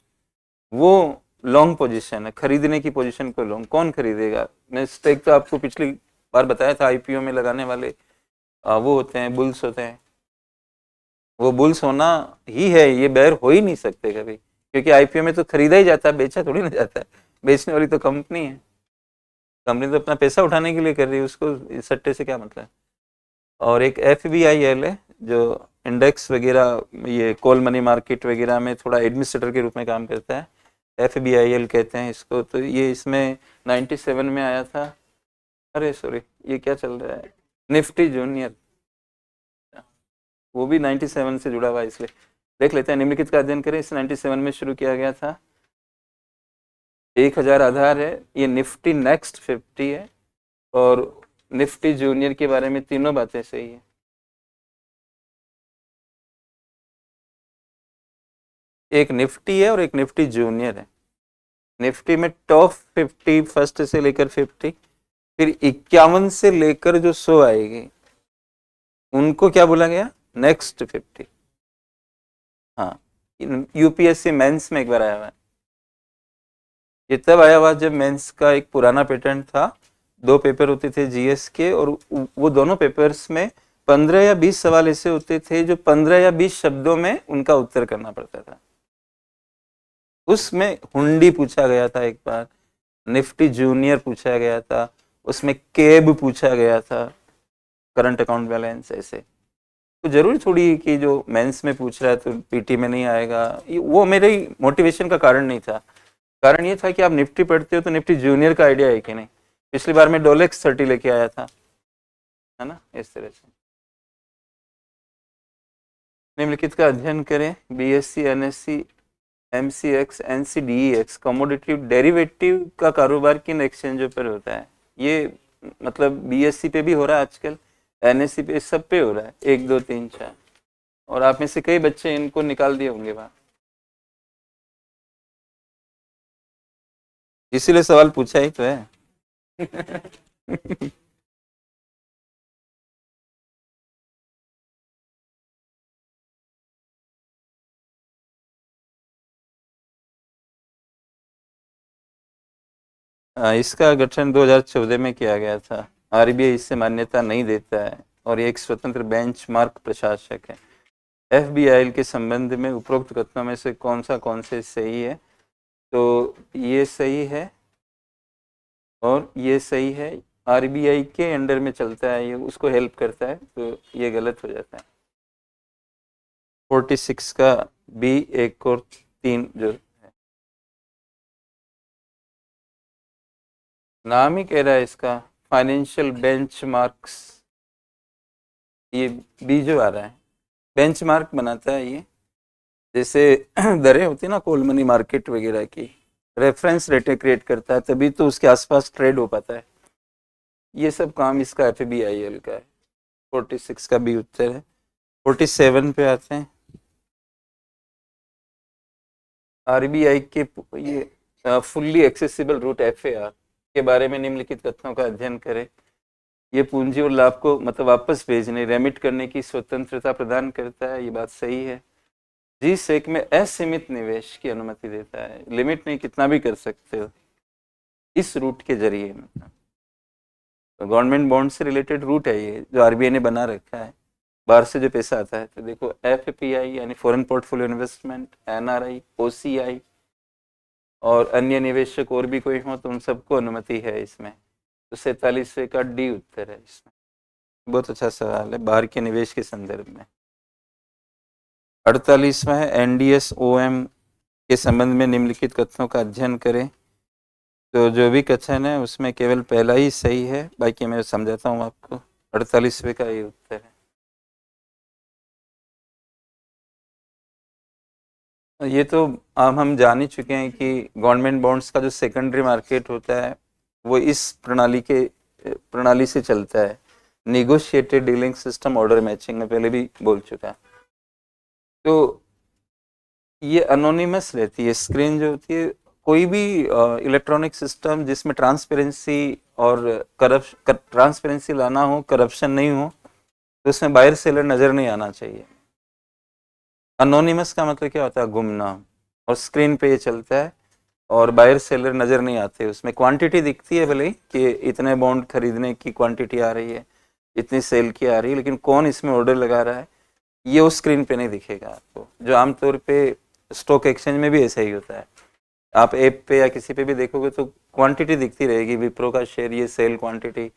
[SPEAKER 1] वो लॉन्ग पोजीशन है, खरीदने की पोजीशन को लॉन्ग कौन खरीदेगा। मैं स्टेक तो आपको पिछली बार बताया था, आईपीओ में लगाने वाले वो होते हैं, बुल्स होते हैं। वो बुल्स होना ही है, ये बेयर हो ही नहीं सकते कभी, क्योंकि आईपीओ में तो खरीदा ही जाता है, बेचा थोड़ी ना जाता है, बेचने वाली तो कंपनी है, कंपनी तो अपना पैसा उठाने के लिए कर रही है, उसको इस सट्टे से क्या मतलब है। और एक FVIL है जो इंडेक्स वगैरह, ये कॉल मनी मार्केट वगैरह में थोड़ा एडमिनिस्ट्रेटर के रूप में काम करता है, FBIL कहते हैं इसको। तो ये इसमें 97 में आया था, अरे सॉरी ये क्या चल रहा है, निफ्टी जूनियर, वो भी 97 से जुड़ा हुआ है, इसलिए देख लेते हैं। निम्नलिखित का अध्ययन करें, इस 97 में शुरू किया गया था, 1000 आधार है, ये निफ्टी नेक्स्ट 50 है, और निफ्टी जूनियर के बारे में तीनों बातें सही है। एक निफ्टी है और एक निफ्टी जूनियर है। निफ्टी में टॉप 50 फर्स्ट से लेकर 50, फिर 51 से लेकर जो 100 आएगी उनको क्या बोला गया, नेक्स्ट 50। हाँ, यूपीएससी मेंस में एक बार आया हुआ है। ये तब आया हुआ जब मेंस का एक पुराना पेटर्न था, 2 पेपर होते थे जीएस के, और वो दोनों पेपर्स में 15 या 20 सवाल ऐसे होते थे जो 15 या 20 शब्दों में उनका उत्तर करना पड़ता था। उसमें हुंडी पूछा गया था एक बार, निफ्टी जूनियर पूछा गया था, उसमें केब पूछा गया था, करंट अकाउंट बैलेंस। ऐसे तो जरूरी थोड़ी कि जो मेंस में पूछ रहा है तो पीटी में नहीं आएगा, वो मेरे मोटिवेशन का कारण नहीं था। कारण ये था कि आप निफ्टी पढ़ते हो तो निफ्टी जूनियर का आइडिया है कि नहीं। पिछली बार मैं डोलेक्स 30 लेके आया था, है ना, इस तरह से। निम्नलिखित का अध्ययन करें, BSc NSC MCX NCDEX commodity derivative का कारोबार किन एक्सचेंजों पर होता है। ये मतलब बीएससी पे भी हो रहा है आजकल, एनएससी पे, सब पे हो रहा है, 1 2 3 4, और आप में से कई बच्चे इनको निकाल दिए होंगे वहां, इसीलिए सवाल पूछा ही तो है। इसका गठन 2014 में किया गया था। आरबीआई इससे मान्यता नहीं देता है और ये एक स्वतंत्र बेंचमार्क प्रशासक है। एफबीआई के संबंध में उपरोक्त कथनों में से कौन से सही है। तो ये सही है और ये सही है। आरबीआई के अंडर में चलता है, ये उसको हेल्प करता है, तो ये गलत हो जाता है। 46 का बी 1 और 3 जो है, नाम ही कह रहा है इसका फाइनेंशियल बेंचमार्क्स, ये बी जो आ रहा है बेंचमार्क बनाता है ये। जैसे दरें होती है ना कोल मनी मार्केट वगैरह की, रेफरेंस रेटें क्रिएट करता है, तभी तो उसके आसपास ट्रेड हो पाता है। ये सब काम इसका एफबीआईएल का है। 46 का भी उत्तर है। 47 पे आते हैं। आरबीआई के ये फुल्ली एक्सेसिबल रूट एफएआर के बारे में निम्नलिखित कथनों का अध्ययन करें। ये पूंजी और लाभ को मतलब वापस भेजने, रेमिट करने की स्वतंत्रता प्रदान करता है, ये बात सही है। जी सेक में असीमित निवेश की अनुमति देता है, लिमिट नहीं, कितना भी कर सकते हो इस रूट के जरिए। मतलब तो गवर्नमेंट बॉन्ड से रिलेटेड रूट है ये जो आरबीआई ने बना रखा है, बाहर से जो पैसा आता है। तो देखो एफपीआई यानी foreign portfolio investment, NRI, OCI और अन्य निवेशक और भी कोई हो तो उन सबको अनुमति है इसमें। तो 47वें का डी उत्तर है इसमें। बहुत अच्छा सवाल है बाहर के निवेश के संदर्भ में। 48वां है एनडीएसओएम के संबंध में निम्नलिखित कथनों का अध्ययन करें। तो जो भी कथन है उसमें केवल पहला ही सही है, बाकी मैं समझाता हूँ आपको। 48वें का ये उत्तर है। ये तो अब हम जान ही चुके हैं कि गवर्नमेंट बॉन्ड्स का जो सेकेंडरी मार्केट होता है वो इस प्रणाली से चलता है, negotiated dealing system order matching में पहले भी बोल चुका। तो ये अनोनिमस रहती है स्क्रीन जो होती है। कोई भी इलेक्ट्रॉनिक सिस्टम जिसमें ट्रांसपेरेंसी और ट्रांसपेरेंसी लाना हो, करप्शन नहीं हो, तो उसमें बायर सेलर नज़र नहीं आना चाहिए। अनोनिमस का मतलब क्या होता है, गुमनाम, और स्क्रीन पे ये चलता है और बायर सेलर नज़र नहीं आते। उसमें क्वांटिटी दिखती है भले ही कि इतने बॉन्ड खरीदने की क्वांटिटी आ रही है, इतनी सेल की आ रही है, लेकिन कौन इसमें ऑर्डर लगा रहा है ये उस स्क्रीन पे नहीं दिखेगा आपको। जो आमतौर पे स्टॉक एक्सचेंज में भी ऐसा ही होता है, आप ऐप पे या किसी पे भी देखोगे तो क्वांटिटी दिखती रहेगी, विप्रो का शेयर ये सेल क्वांटिटी,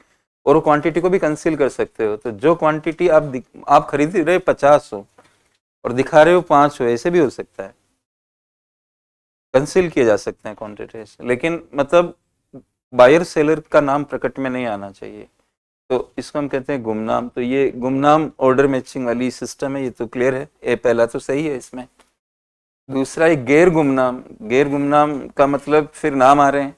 [SPEAKER 1] और वो क्वांटिटी को भी कंसील कर सकते हो। तो जो क्वांटिटी आप खरीद रहे 50 हो और दिखा रहे हो 5 हो, ऐसे भी हो सकता है, कंसील किए जा सकते हैं क्वांटिटी। लेकिन मतलब बायर सेलर का नाम प्रकट में नहीं आना चाहिए, तो इसको हम कहते हैं गुमनाम। तो ये गुमनाम ऑर्डर मैचिंग वाली सिस्टम है, ये तो क्लियर है, ये पहला तो सही है इसमें। दूसरा है गैर गुमनाम। गैर गुमनाम का मतलब फिर नाम आ रहे हैं।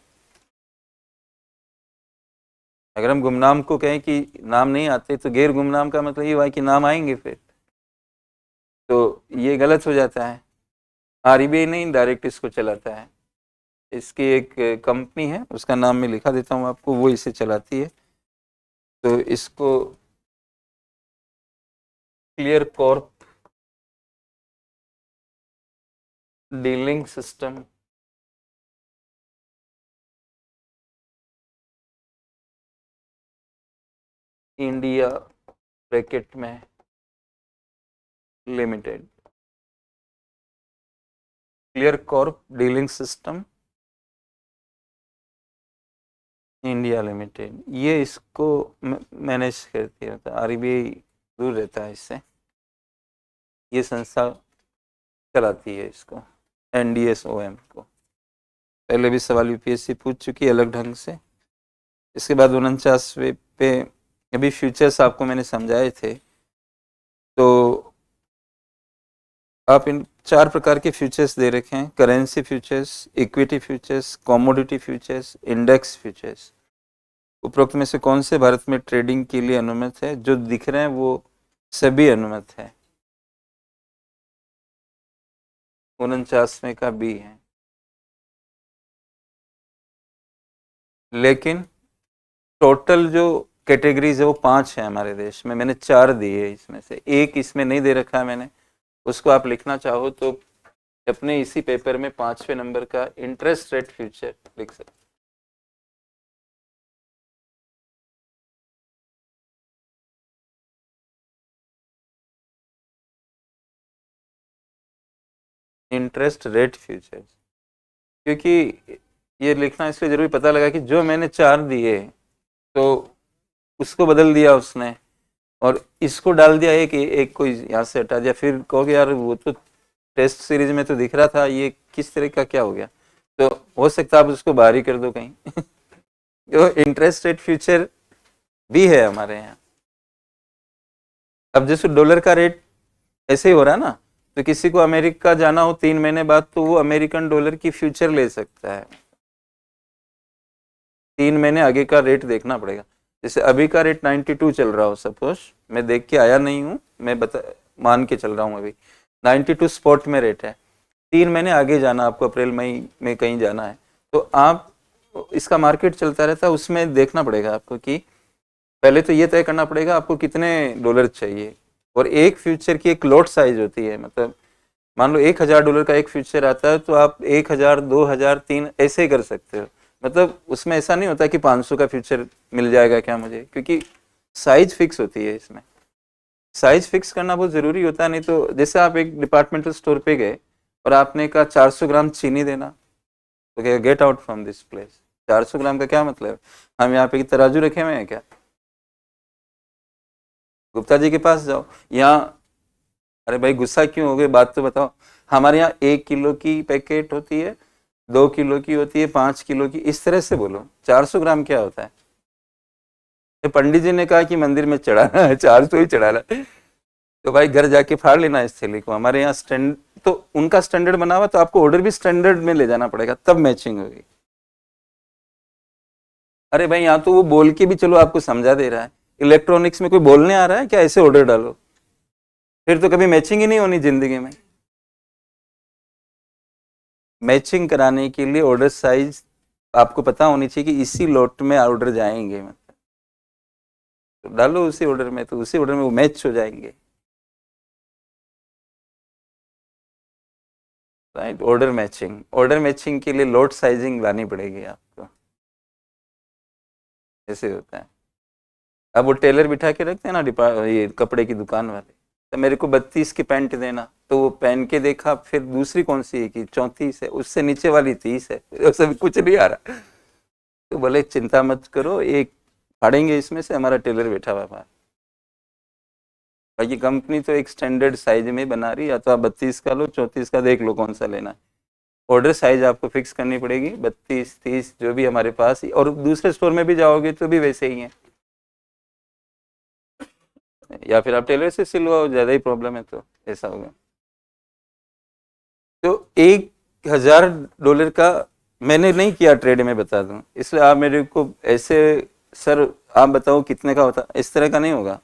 [SPEAKER 1] अगर हम गुमनाम को कहें कि नाम नहीं आते तो गैर गुमनाम का मतलब ये हुआ कि नाम आएंगे फिर, तो ये गलत हो जाता है। आरबीआई नहीं डायरेक्ट इसको चलाता है, इसकी एक कंपनी है, उसका नाम मैं लिखा देता हूँ आपको, वो इसे चलाती है। तो इसको Clear Corp Dealing System, India bracket में Limited, Clear Corp Dealing System India Limited, ये इसको मैनेज करती है, आरबीआई दूर रहता है इससे, ये संस्था चलाती है इसको, एनडीएसओएम को। पहले भी सवाल यूपीएससी पूछ चुकी है अलग ढंग से। इसके बाद 49वें पे अभी फ्यूचर्स आपको मैंने समझाए थे, तो आप इन 4 प्रकार के फ्यूचर्स दे रखे हैं, currency futures, equity futures, commodity futures, index futures. उपरोक्त में से कौन से भारत में ट्रेडिंग के लिए अनुमत है? जो दिख रहे हैं वो सभी अनुमत है। 49वें का बी है, लेकिन टोटल जो कैटेगरीज है वो 5 है हमारे देश में, मैंने 4 दिए, इसमें से एक इसमें नहीं दे रखा है मैंने, उसको आप लिखना चाहो तो अपने इसी पेपर में 5वें नंबर का इंटरेस्ट रेट फ्यूचर लिख सकते। इंटरेस्ट रेट फ्यूचर्स, क्योंकि ये लिखना इसलिए जरूरी पता लगा कि जो मैंने 4 दिए तो उसको बदल दिया उसने और इसको डाल दिया एक को यहाँ से हटा दिया, फिर कहोगे यार वो तो टेस्ट सीरीज में तो दिख रहा था, ये किस तरह का क्या हो गया? तो हो सकता है आप उसको बाहर ही कर दो कहीं। तो इंटरेस्ट रेट फ्यूचर भी है हमारे यहाँ। अब जैसे डॉलर का रेट ऐसे ही हो रहा है ना, तो किसी को अमेरिका जाना हो 3 महीने बाद तो वो अमेरिकन डॉलर की फ्यूचर ले सकता है, 3 महीने आगे का रेट देखना पड़ेगा। जैसे अभी का रेट 92 चल रहा हो, सपोज मैं देख के आया नहीं हूँ, मैं मान के चल रहा हूँ, अभी 92 स्पॉट में रेट है, 3 महीने आगे जाना आपको, अप्रैल मई में कहीं जाना है, तो आप इसका मार्केट चलता रहता है, उसमें देखना पड़ेगा आपको कि पहले तो ये तय करना पड़ेगा आपको कितने डॉलर चाहिए, और एक फ्यूचर की एक लॉट साइज होती है, मतलब मान लो $1000 का एक फ्यूचर आता है तो आप 1000, 2000, 3 ऐसे ही कर सकते हो, मतलब उसमें ऐसा नहीं होता कि 500 का फ्यूचर मिल जाएगा क्या मुझे, क्योंकि साइज फिक्स होती है इसमें, साइज फिक्स करना बहुत जरूरी होता है। नहीं तो जैसे आप एक डिपार्टमेंटल स्टोर पे गए और आपने कहा 400 ग्राम चीनी देना, तो क्या get out from this place, 400 ग्राम का क्या मतलब, हम यहाँ पे तराजू रखे हुए हैं क्या? गुप्ता जी के पास जाओ, यहाँ अरे भाई गुस्सा क्यों हो गए, बात तो बताओ, हमारे यहाँ 1 किलो की पैकेट होती है, 2 किलो की होती है, 5 किलो की, इस तरह से बोलो, 400 ग्राम क्या होता है? तो पंडित जी ने कहा कि मंदिर में चढ़ाना है, 400 ही चढ़ाना है, तो भाई घर जाके फाड़ लेना इस थैली को। हमारे यहाँ स्टैंड तो उनका स्टैंडर्ड बना हुआ, तो आपको ऑर्डर भी स्टैंडर्ड में ले जाना पड़ेगा, तब मैचिंग होगी। अरे भाई यहाँ तो वो बोल के भी चलो आपको समझा दे रहा है, इलेक्ट्रॉनिक्स में कोई बोलने आ रहा है क्या ऐसे ऑर्डर डालो, फिर तो कभी मैचिंग ही नहीं होनी जिंदगी में। मैचिंग कराने के लिए ऑर्डर साइज आपको पता होनी चाहिए कि इसी लॉट में ऑर्डर जाएंगे, मतलब तो डालो उसी ऑर्डर में, तो उसी ऑर्डर में वो मैच हो जाएंगे, राइट। ऑर्डर मैचिंग के लिए लॉट साइजिंग लानी पड़ेगी आपको, ऐसे होता है। अब वो टेलर बिठा के रखते हैं ना, ये कपड़े की दुकान वाले, तो मेरे को 32 की पैंट देना, तो वो पहन के देखा, फिर दूसरी कौन सी है कि 34 है, उससे नीचे वाली 30 है, सब कुछ नहीं आ रहा, तो बोले चिंता मत करो, एक फाड़ेंगे इसमें से, हमारा टेलर बैठा हुआ है भाई, ये कंपनी तो एक स्टैंडर्ड साइज में बना रही है, या तो आप 32 का लो, 34 का देख लो कौन सा लेना है, ऑर्डर साइज आपको फिक्स करनी पड़ेगी, 32, 30 जो भी हमारे पास, और दूसरे स्टोर में भी जाओगे तो भी वैसे ही है, या फिर आप टेलर से सिलवाओ, ज्यादा ही प्रॉब्लम है तो ऐसा होगा। तो $1000 का मैंने नहीं किया ट्रेड में, बता दूं, इसलिए आप मेरे को ऐसे सर आप बताओ कितने का होता, इस तरह का नहीं होगा।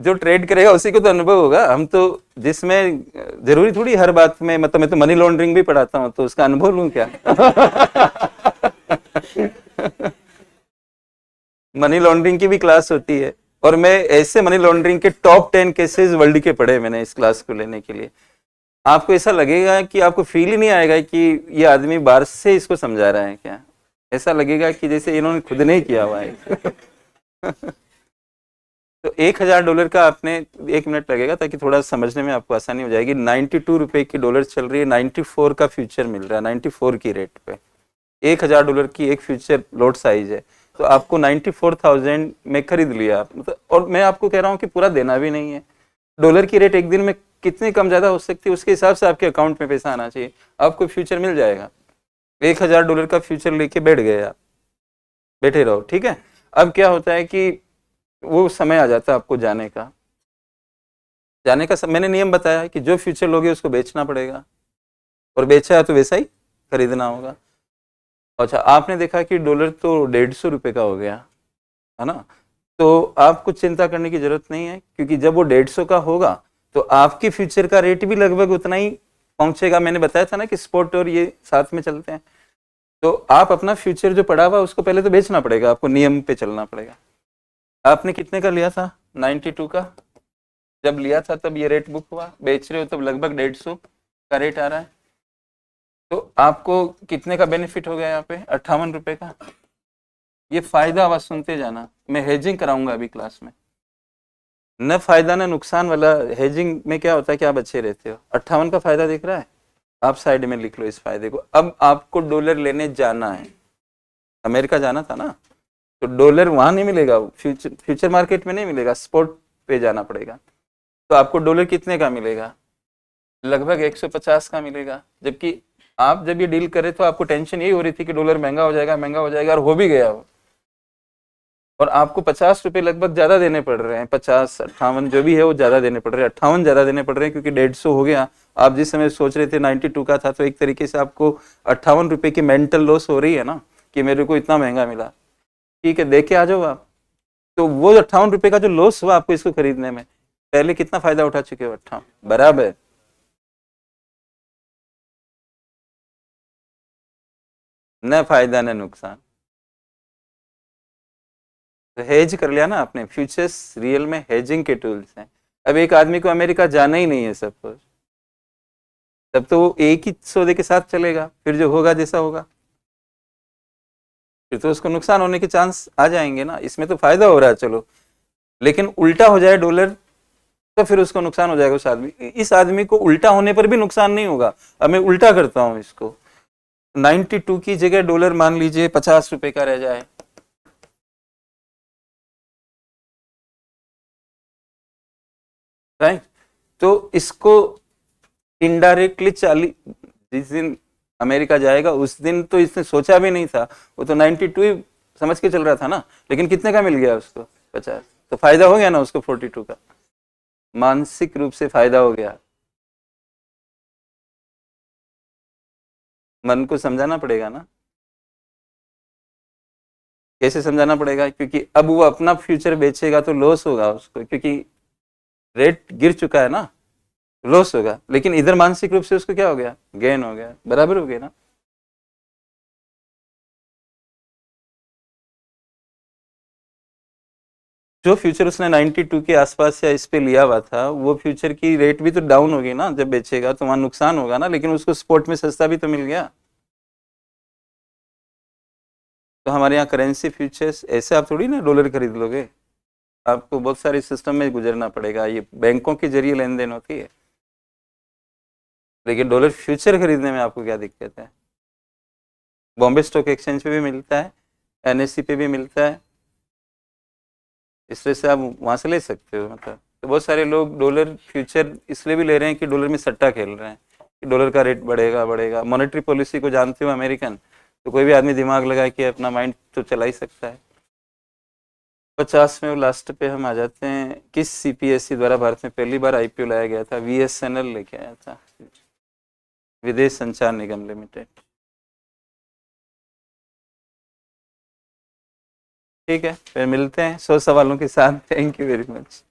[SPEAKER 1] जो ट्रेड करेगा उसी को तो अनुभव होगा, हम तो जिसमें जरूरी थोड़ी हर बात में, मतलब मैं तो मनी लॉन्ड्रिंग भी पढ़ाता हूँ, तो उसका अनुभव लूं क्या? मनी लॉन्ड्रिंग की भी क्लास होती है, और मैं ऐसे मनी लॉन्ड्रिंग के टॉप 10 केसेस वर्ल्ड के पढ़े मैंने इस क्लास को लेने के लिए, आपको ऐसा लगेगा कि आपको फील ही नहीं आएगा कि ये आदमी बाहर से इसको समझा रहा है क्या, ऐसा लगेगा कि जैसे इन्होंने खुद नहीं किया हुआ है। तो $1,000 का आपने 1 मिनट लगेगा ताकि थोड़ा समझने में आपको आसानी हो जाएगी। 92 रुपए की डॉलर चल रही है, 94 का फ्यूचर मिल रहा है, 94 की रेट पे $1,000 की एक फ्यूचर लोड साइज है, तो आपको 94,000 में खरीद लिया मतलब। और मैं आपको कह रहा हूँ कि पूरा देना भी नहीं है। डॉलर की रेट एक दिन में कितनी कम ज्यादा हो सकती है, उसके हिसाब से आपके अकाउंट में पैसा आना चाहिए, आपको फ्यूचर मिल जाएगा। $1,000 का फ्यूचर लेके बैठ गए आप, बैठे रहो, ठीक है। अब क्या होता है कि वो समय आ जाता है आपको जाने का, मैंने नियम बताया है कि जो फ्यूचर लोगे उसको बेचना पड़ेगा, और बेचा है तो वैसा ही खरीदना होगा। अच्छा, आपने देखा कि डॉलर तो $150 का हो गया है ना, तो आपको चिंता करने की जरूरत नहीं है, क्योंकि जब वो 150 का होगा तो आपकी फ्यूचर का रेट भी लगभग उतना ही पहुंचेगा। मैंने बताया था ना कि स्पॉट और ये साथ में चलते हैं, तो आप अपना फ्यूचर जो पड़ा हुआ उसको पहले तो बेचना पड़ेगा, आपको नियम पे चलना पड़ेगा। आपने कितने का लिया था? 92 का जब लिया था तब ये रेट बुक हुआ, बेच रहे हो तब लगभग 150 का रेट आ रहा है, तो आपको कितने का बेनिफिट हो गया यहाँ पे? ₹58 का। ये फायदा आवाज सुनते जाना, मैं हेजिंग कराऊंगा अभी क्लास में, न फायदा न नुकसान वाला। हेजिंग में क्या होता है कि आप अच्छे रहते हो। 58 का फायदा दिख रहा है, आप साइड में लिख लो इस फायदे को। अब आपको डॉलर लेने जाना है, अमेरिका जाना था ना, तो डॉलर वहां नहीं मिलेगा, फ्यूचर मार्केट में नहीं मिलेगा, स्पॉट पे जाना पड़ेगा। तो आपको डॉलर कितने का मिलेगा? लगभग 150 का मिलेगा। जबकि आप जब ये डील करे तो आपको टेंशन यही हो रही थी कि डॉलर महंगा हो जाएगा, महंगा हो जाएगा, और हो भी गया वो। और आपको ₹50 लगभग ज्यादा देने पड़ रहे हैं, 50 58 जो भी है वो ज्यादा देने पड़ रहे हैं, 58 ज्यादा देने पड़ रहे हैं, क्योंकि 150 हो गया। आप जिस समय सोच रहे थे 92 का था, तो एक तरीके से आपको ₹58 की मेंटल लॉस हो रही है ना, कि मेरे को इतना महंगा मिला। ठीक है, देख के आ जाओ आप। तो वो ₹58 का जो लॉस हुआ आपको इसको खरीदने में, पहले कितना फायदा उठा चुके हो? 58 बराबर। न फायदा न नुकसान, तो हेज कर लिया ना आपने। फ्यूचर्स रियल में हेजिंग के टूल्स हैं। अब एक आदमी को अमेरिका जाना ही नहीं है सपोज, तब तो वो एक ही सौदे के साथ चलेगा, फिर जो होगा जैसा होगा, फिर तो उसको नुकसान होने के चांस आ जाएंगे ना। इसमें तो फायदा हो रहा है चलो, लेकिन उल्टा हो जाए डॉलर तो फिर उसको नुकसान हो जाएगा। उस आदमी, इस आदमी को उल्टा होने पर भी नुकसान नहीं होगा। अब मैं उल्टा करता हूं इसको, 92 की जगह डॉलर मान लीजिए ₹50 का रह जाए, राइट। तो इसको इनडायरेक्टली 40, जिस दिन अमेरिका जाएगा उस दिन तो इसने सोचा भी नहीं था, वो तो 92 ही समझ के चल रहा था ना। लेकिन कितने का मिल गया उसको? 50। तो फायदा हो गया ना उसको 42 का, मानसिक रूप से फायदा हो गया। मन को समझाना पड़ेगा ना। कैसे समझाना पड़ेगा? क्योंकि अब वो अपना फ्यूचर बेचेगा तो लॉस होगा उसको, क्योंकि रेट गिर चुका है ना, लॉस होगा। लेकिन इधर मानसिक रूप से उसको क्या हो गया? गेन हो गया, बराबर हो गया ना। जो फ्यूचर उसने 92 के आसपास या इस पे लिया हुआ था, वो फ्यूचर की रेट भी तो डाउन होगी ना, जब बेचेगा तो वहां नुकसान होगा ना, लेकिन उसको स्पॉट में सस्ता भी तो मिल गया। तो हमारे यहाँ करेंसी फ्यूचर्स ऐसे आप थोड़ी ना डॉलर खरीद लोगे, आपको बहुत सारे सिस्टम में गुजरना पड़ेगा, ये बैंकों के जरिए लेन देन होती है। लेकिन डॉलर फ्यूचर खरीदने में आपको क्या दिक्कत है? बॉम्बे स्टॉक एक्सचेंज पे भी मिलता है, एनएससी पे भी मिलता है, इस तरह से आप वहां से ले सकते हो। मतलब तो बहुत सारे लोग डॉलर फ्यूचर इसलिए भी ले रहे हैं कि डॉलर में सट्टा खेल रहे हैं कि डॉलर का रेट बढ़ेगा बढ़ेगा। मॉनेटरी पॉलिसी को जानते हो अमेरिकन, तो कोई भी आदमी दिमाग लगा के अपना माइंड तो चला ही सकता है। 50 में, और लास्ट पे हम आ जाते हैं, किस सीपीएससी द्वारा भारत में पहली बार आईपीओ लाया गया था? वीएसएनएल लेके आया था, विदेश संचार निगम लिमिटेड। ठीक है, फिर मिलते हैं 100 सवालों के साथ। Thank you very much.